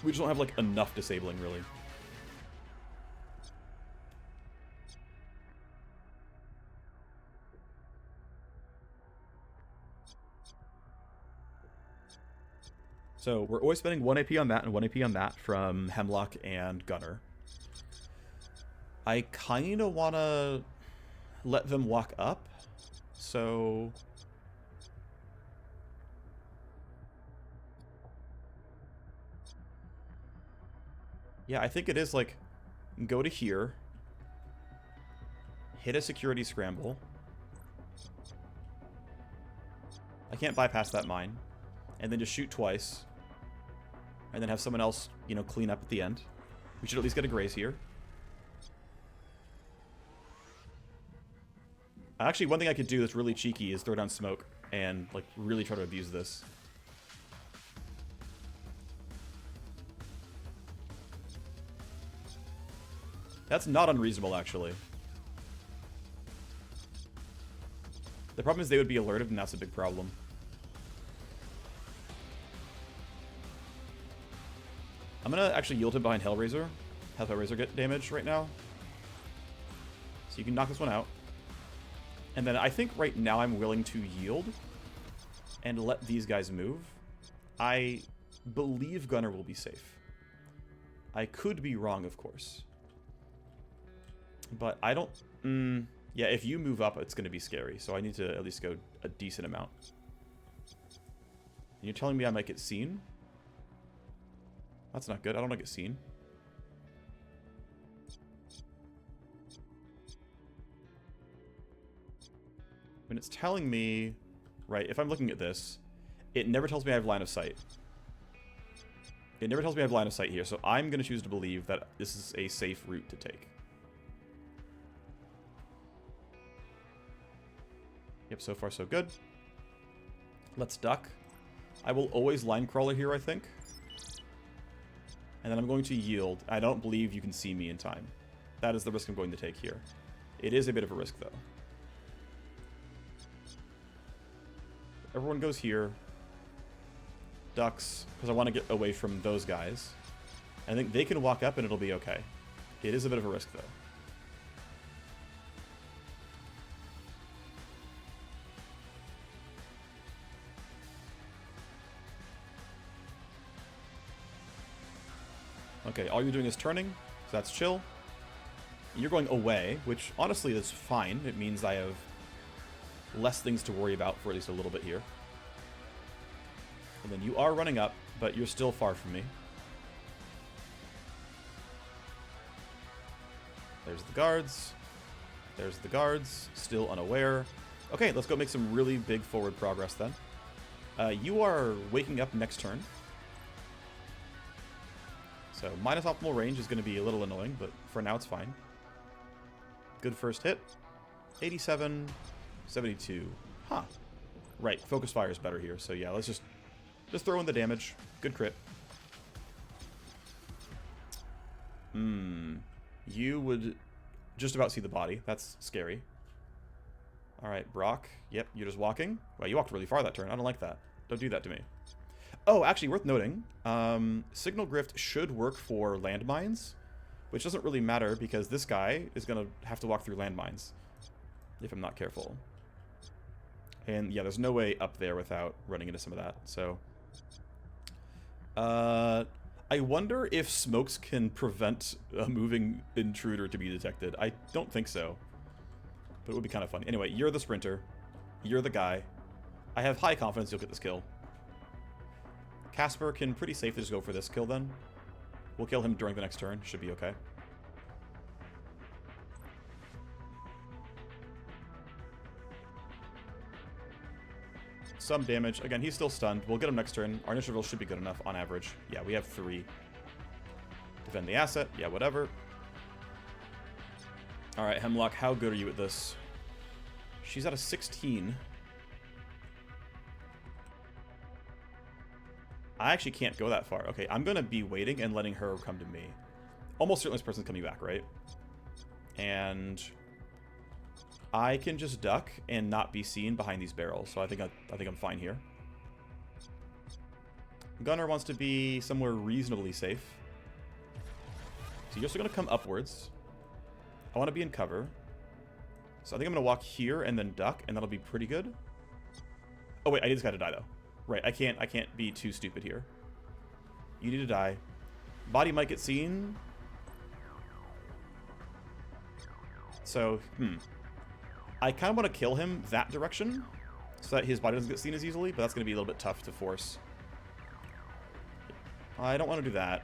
We just don't have, like, enough disabling, really. So we're always spending 1 AP on that and 1 AP on that from Hemlock and Gunner. I kind of want to let them walk up, so... Yeah, I think it is, like, go to here, hit a security scramble. I can't bypass that mine. And then just shoot twice. And then have someone else, you know, clean up at the end. We should at least get a graze here. Actually, one thing I could do that's really cheeky is throw down smoke and, like, really try to abuse this. That's not unreasonable, actually. The problem is they would be alerted, and that's a big problem. I'm gonna actually yield him behind Hellraiser. Have Hellraiser get damage right now. So you can knock this one out. And then I think right now I'm willing to yield and let these guys move. I believe Gunner will be safe. I could be wrong, of course. But I don't... yeah, if you move up, it's going to be scary. So I need to at least go a decent amount. And you're telling me I might get seen? That's not good. I don't want to get seen. When it's telling me... Right, if I'm looking at this, it never tells me I have line of sight. It never tells me I have line of sight here, so I'm going to choose to believe that this is a safe route to take. Yep, so far so good. Let's duck. I will always line crawler here, I think. And then I'm going to yield. I don't believe you can see me in time. That is the risk I'm going to take here. It is a bit of a risk, though. Everyone goes here. Ducks, because I want to get away from those guys. I think they can walk up and it'll be okay. It is a bit of a risk, though. Okay, all you're doing is turning, so that's chill. You're going away, which honestly is fine. It means I have less things to worry about for at least a little bit here. And then you are running up, but you're still far from me. There's the guards. There's the guards, still unaware. Okay, let's go make some really big forward progress then. You are waking up next turn. So minus optimal range is going to be a little annoying, but for now it's fine. Good first hit. 87, 72. Huh. Right, focus fire is better here. So yeah, let's just throw in the damage. Good crit. You would just about see the body. That's scary. Alright, Brock. Yep, you're just walking. Wow, you walked really far that turn. I don't like that. Don't do that to me. Oh, actually, worth noting, Signal Grift should work for landmines, which doesn't really matter because this guy is going to have to walk through landmines if I'm not careful. And yeah, there's no way up there without running into some of that, so... I wonder if smokes can prevent a moving intruder to be detected. I don't think so, but it would be kind of fun. Anyway, you're the sprinter. You're the guy. I have high confidence you'll get this kill. Casper can pretty safely just go for this kill then. We'll kill him during the next turn. Should be okay. Some damage. Again, he's still stunned. We'll get him next turn. Our initiative roll should be good enough on average. Yeah, we have 3. Defend the asset. Yeah, whatever. Alright, Hemlock, how good are you at this? She's at a 16. I actually can't go that far. Okay, I'm going to be waiting and letting her come to me. Almost certainly this person's coming back, right? And I can just duck and not be seen behind these barrels. So I think I'm fine here. Gunner wants to be somewhere reasonably safe. So you're still going to come upwards. I want to be in cover. So I think I'm going to walk here and then duck, and that'll be pretty good. Oh, wait, I just got to die, though. Right, I can't be too stupid here. You need to die. Body might get seen. So, I kind of want to kill him that direction so that his body doesn't get seen as easily, but that's going to be a little bit tough to force. I don't want to do that.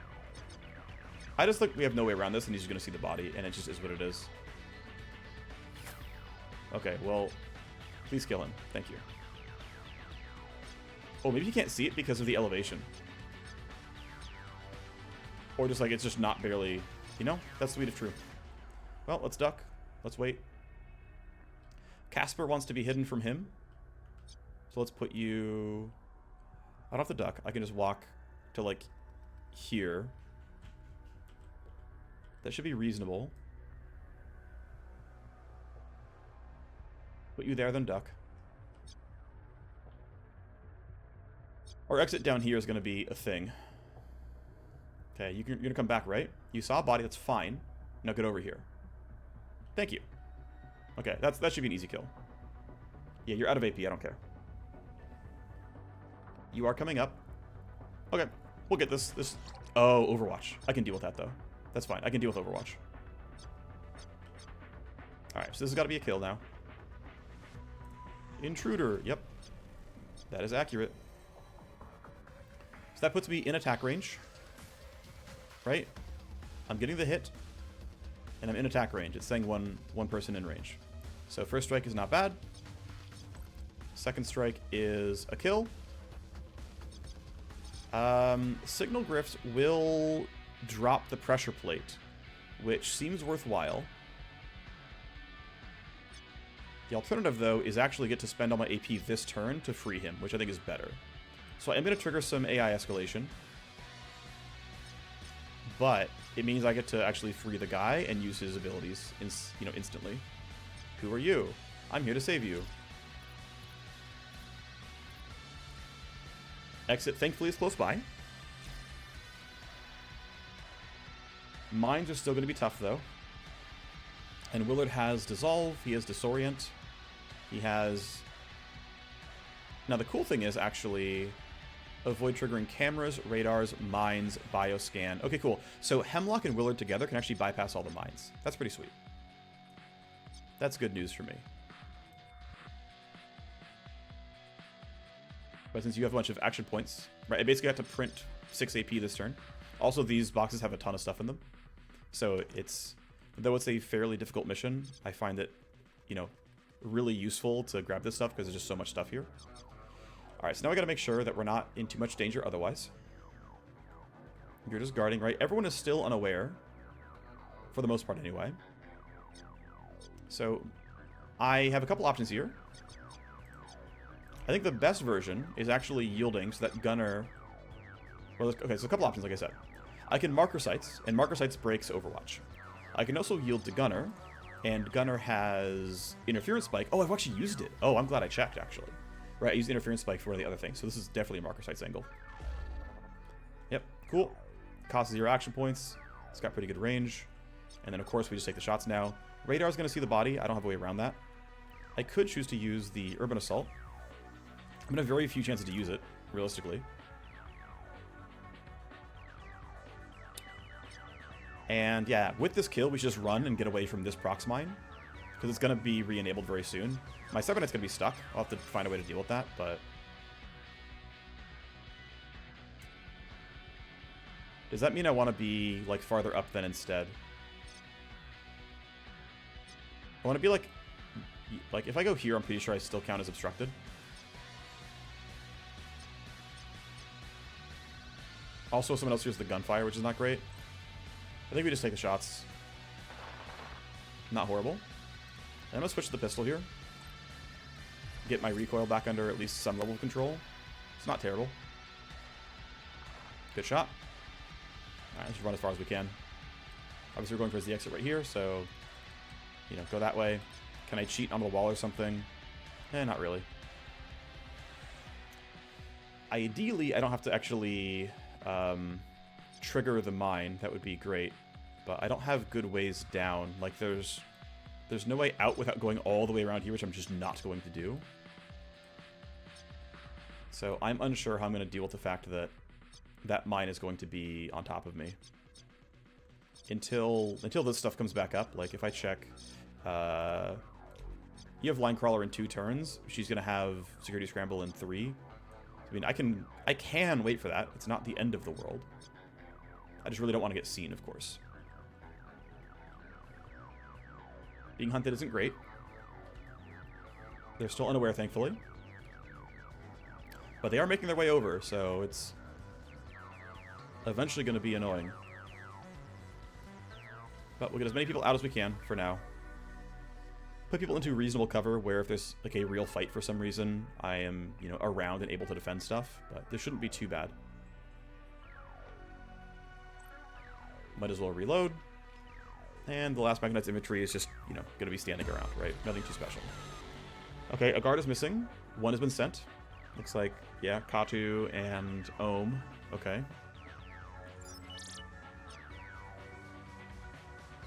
I just think we have no way around this, and he's just going to see the body, and it just is what it is. Okay, well, please kill him. Thank you. Oh, maybe he can't see it because of the elevation. Or just like it's just not barely, you know? That's sweet if true. Well, let's duck. Let's wait. Casper wants to be hidden from him. So let's put you... I don't have to duck. I can just walk to, like, here. That should be reasonable. Put you there, then duck. Our exit down here is going to be a thing. Okay, you're going to come back, right? You saw a body, that's fine. Now get over here. Thank you. Okay, that should be an easy kill. Yeah, you're out of AP, I don't care. You are coming up. Okay, we'll get this. Oh, Overwatch. I can deal with that, though. That's fine. I can deal with Overwatch. Alright, so this has got to be a kill now. Intruder. Yep. That is accurate. So that puts me in attack range. Right? I'm getting the hit. And I'm in attack range. It's saying one person in range. So first strike is not bad. Second strike is a kill. Signal Griffs will drop the pressure plate, which seems worthwhile. The alternative, though, is actually get to spend all my AP this turn to free him, which I think is better. So I am going to trigger some AI escalation. But it means I get to actually free the guy and use his abilities instantly. Who are you? I'm here to save you. Exit, thankfully, is close by. Mines are still going to be tough, though. And Willard has Dissolve. He has Disorient. He has... Now, the cool thing is, actually... Avoid triggering cameras, radars, mines, bioscan. Okay, cool. So Hemlock and Willard together can actually bypass all the mines. That's pretty sweet. That's good news for me. But since you have a bunch of action points, right, I basically have to print 6 AP this turn. Also, these boxes have a ton of stuff in them. So it's, though it's a fairly difficult mission, I find it, really useful to grab this stuff because there's just so much stuff here. Alright, so now I gotta make sure that we're not in too much danger otherwise. You're just guarding, right? Everyone is still unaware. For the most part, anyway. So, I have a couple options here. I think the best version is actually yielding so that Gunner... Well, okay, so a couple options, like I said. I can Marker Sights, and Marker Sights breaks Overwatch. I can also yield to Gunner, and Gunner has Interference Spike. Oh, I've actually used it. Oh, I'm glad I checked, actually. Right, I used Interference Spike for one of the other things, so this is definitely a Marker Sights angle. Yep, cool. Costs 0 action points. It's got pretty good range. And then, of course, we just take the shots now. Radar's going to see the body. I don't have a way around that. I could choose to use the Urban Assault. I'm going to have very few chances to use it, realistically. And, yeah, with this kill, we should just run and get away from this Prox Mine. Because it's going to be re-enabled very soon. My 7-Knight's going to be stuck. I'll have to find a way to deal with that, but... Does that mean I want to be, like, farther up then instead? I want to be, like, if I go here, I'm pretty sure I still count as obstructed. Also, someone else hears the gunfire, which is not great. I think we just take the shots. Not horrible. I'm going to switch to the pistol here. Get my recoil back under at least some level of control. It's not terrible. Good shot. Alright, let's just run as far as we can. Obviously, we're going towards the exit right here, so... go that way. Can I cheat on the wall or something? Not really. Ideally, I don't have to actually trigger the mine. That would be great. But I don't have good ways down. Like, there's no way out without going all the way around here, which I'm just not going to do. So I'm unsure how I'm going to deal with the fact that that mine is going to be on top of me. Until this stuff comes back up. Like, if I check... you have Line Crawler in 2 turns. She's going to have Security Scramble in 3. I mean, I can wait for that. It's not the end of the world. I just really don't want to get seen, of course. Being hunted isn't great. They're still unaware, thankfully. But they are making their way over, so it's eventually going to be annoying. But we'll get as many people out as we can for now. Put people into reasonable cover where if there's like a real fight for some reason, I am, you know, around and able to defend stuff. But this shouldn't be too bad. Might as well reload. And the last Magnet's infantry is just, you know, going to be standing around, right? Nothing too special. Okay, a guard is missing. 1 has been sent. Looks like, yeah, Katu and Ohm. Okay.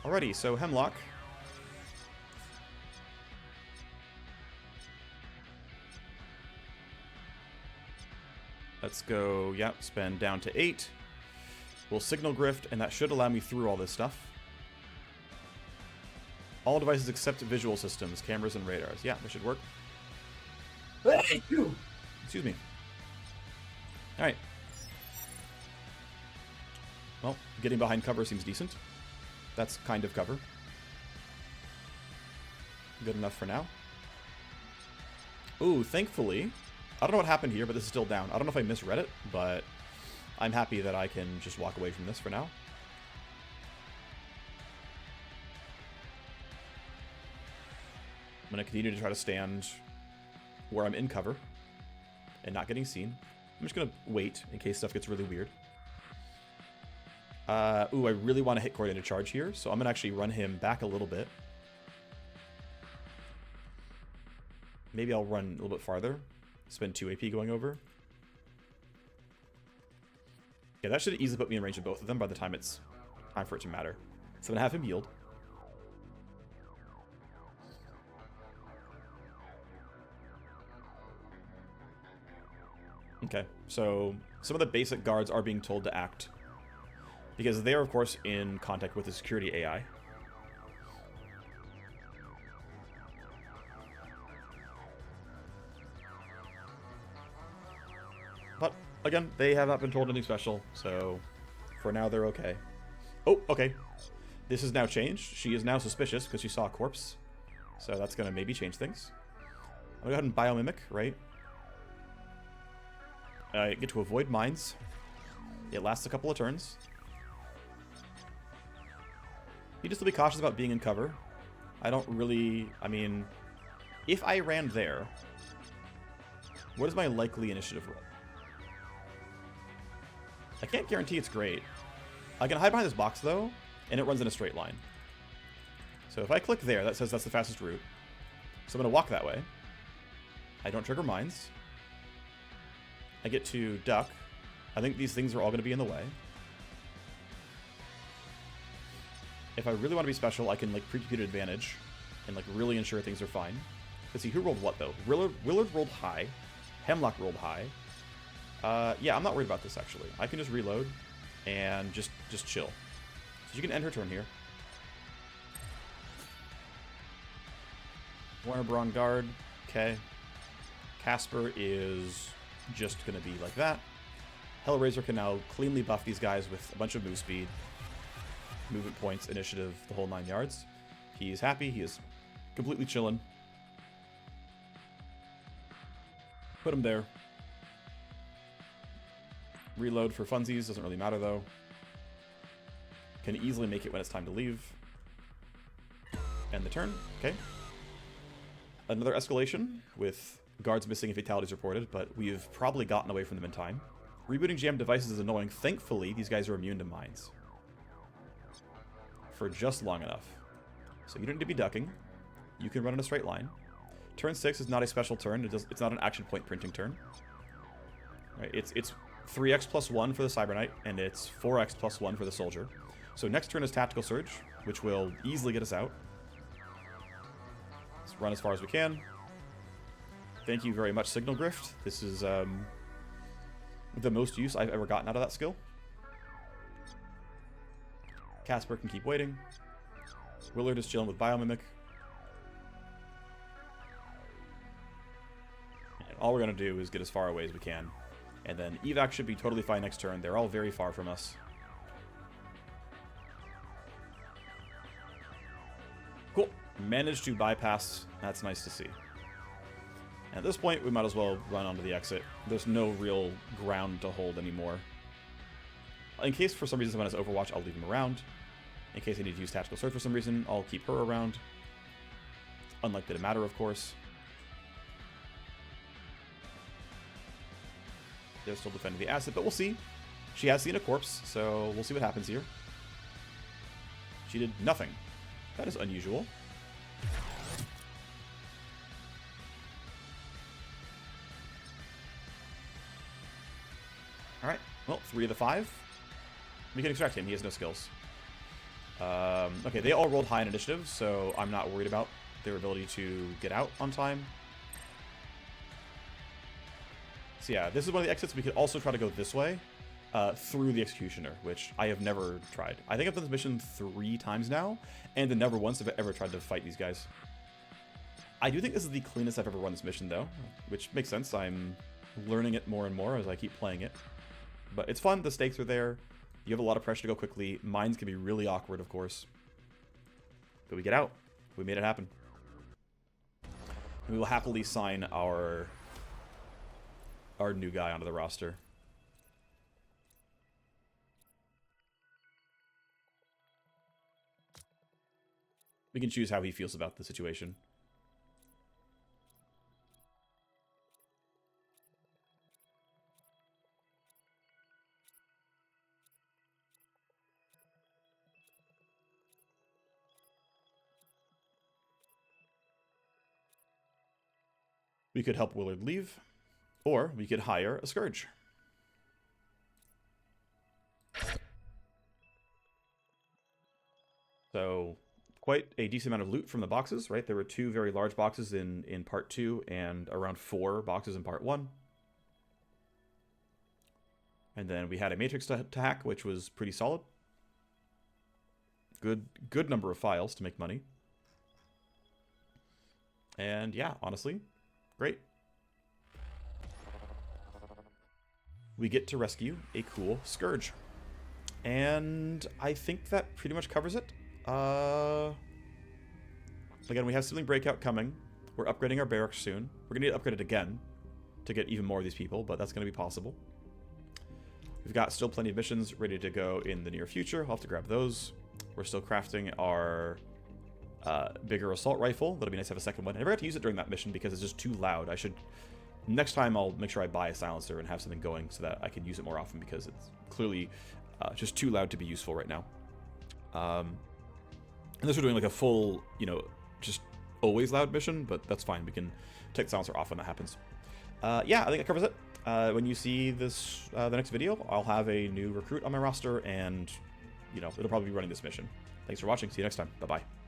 Alrighty, so Hemlock. Let's go, yep, spend down to 8. We'll Signal Grift, and that should allow me through all this stuff. All devices except visual systems, cameras and radars. Yeah, that should work. Excuse me. Alright. Well, getting behind cover seems decent. That's kind of cover. Good enough for now. Ooh, thankfully, I don't know what happened here, but this is still down. I don't know if I misread it, but I'm happy that I can just walk away from this for now. I'm going to continue to try to stand where I'm in cover and not getting seen. I'm just going to wait in case stuff gets really weird. Ooh, I really want to hit Coordinated Charge here, so I'm going to actually run him back a little bit. Maybe I'll run a little bit farther. Spend 2 AP going over. Yeah, that should easily put me in range of both of them by the time it's time for it to matter. So I'm going to have him yield. Okay, so some of the basic guards are being told to act. Because they are, of course, in contact with the security AI. But, again, they have not been told anything special, so for now they're okay. Oh, okay. This has now changed. She is now suspicious because she saw a corpse. So that's going to maybe change things. I'm going to go ahead and Biomimic, right? I get to avoid mines. It lasts a couple of turns. You just to be cautious about being in cover. I don't really... I mean, if I ran there, what is my likely initiative roll? I can't guarantee it's great. I can hide behind this box, though, and it runs in a straight line. So if I click there, that says that's the fastest route. So I'm going to walk that way. I don't trigger mines. I get to duck. I think these things are all going to be in the way. If I really want to be special, I can, like, pre-compute advantage and, like, really ensure things are fine. Let's see, who rolled what, though? Willard rolled high. Hemlock rolled high. Yeah, I'm not worried about this, actually. I can just reload and just chill. So you can end her turn here. Warner Braun guard. Okay. Casper is just going to be like that. Hellraiser can now cleanly buff these guys with a bunch of move speed, movement points, initiative, the whole 9 yards. He's happy. He is completely chilling. Put him there. Reload for funsies. Doesn't really matter, though. Can easily make it when it's time to leave. End the turn. Okay. Another escalation with guards missing and fatalities reported, but we've probably gotten away from them in time. Rebooting jammed devices is annoying. Thankfully, these guys are immune to mines. For just long enough. So you don't need to be ducking. You can run in a straight line. Turn 6 is not a special turn. It's not an action point printing turn. Right? It's 3x plus 1 for the Cyber Knight, and it's 4x plus 1 for the Soldier. So next turn is Tactical Surge, which will easily get us out. Let's run as far as we can. Thank you very much, Signal Grift. This is the most use I've ever gotten out of that skill. Casper can keep waiting. Willard is chilling with Biomimic. And all we're going to do is get as far away as we can. And then Evac should be totally fine next turn. They're all very far from us. Cool. Managed to bypass. That's nice to see. And at this point, we might as well run onto the exit. There's no real ground to hold anymore. In case for some reason someone has Overwatch, I'll leave him around. In case I need to use Tactical Surge for some reason, I'll keep her around. Unlikely to matter, of course. They're still defending the asset, but we'll see. She has seen a corpse, so we'll see what happens here. She did nothing. That is unusual. Alright, well, 3 of the 5. We can extract him, he has no skills. Okay, they all rolled high in initiative, so I'm not worried about their ability to get out on time. So yeah, this is one of the exits. We could also try to go this way, through the Executioner, which I have never tried. I think I've done this mission 3 times now, and never once have I ever tried to fight these guys. I do think this is the cleanest I've ever run this mission, though, which makes sense. I'm learning it more and more as I keep playing it. But it's fun, the stakes are there. You have a lot of pressure to go quickly. Mines can be really awkward, of course. But we get out. We made it happen. And we will happily sign our new guy onto the roster. We can choose how he feels about the situation. We could help Willard leave, or we could hire a Scourge. So, quite a decent amount of loot from the boxes, right? There were 2 very large boxes in part 2, and around 4 boxes in part 1. And then we had a Matrix to hack, which was pretty solid. Good number of files to make money. And yeah, honestly, great. We get to rescue a cool Scourge. And I think that pretty much covers it. Again, we have Sibling Breakout coming. We're upgrading our barracks soon. We're going to need to upgrade it again to get even more of these people, but that's going to be possible. We've got still plenty of missions ready to go in the near future. I'll have to grab those. We're still crafting our bigger assault rifle. That'll be nice to have a second one. I never got to use it during that mission because it's just too loud. I should... Next time I'll make sure I buy a silencer and have something going so that I can use it more often because it's clearly just too loud to be useful right now. Unless we're doing like a full, you know, just always loud mission, but that's fine. We can take the silencer off when that happens. Yeah, I think that covers it. When you see this, the next video, I'll have a new recruit on my roster and, you know, it'll probably be running this mission. Thanks for watching. See you next time. Bye-bye.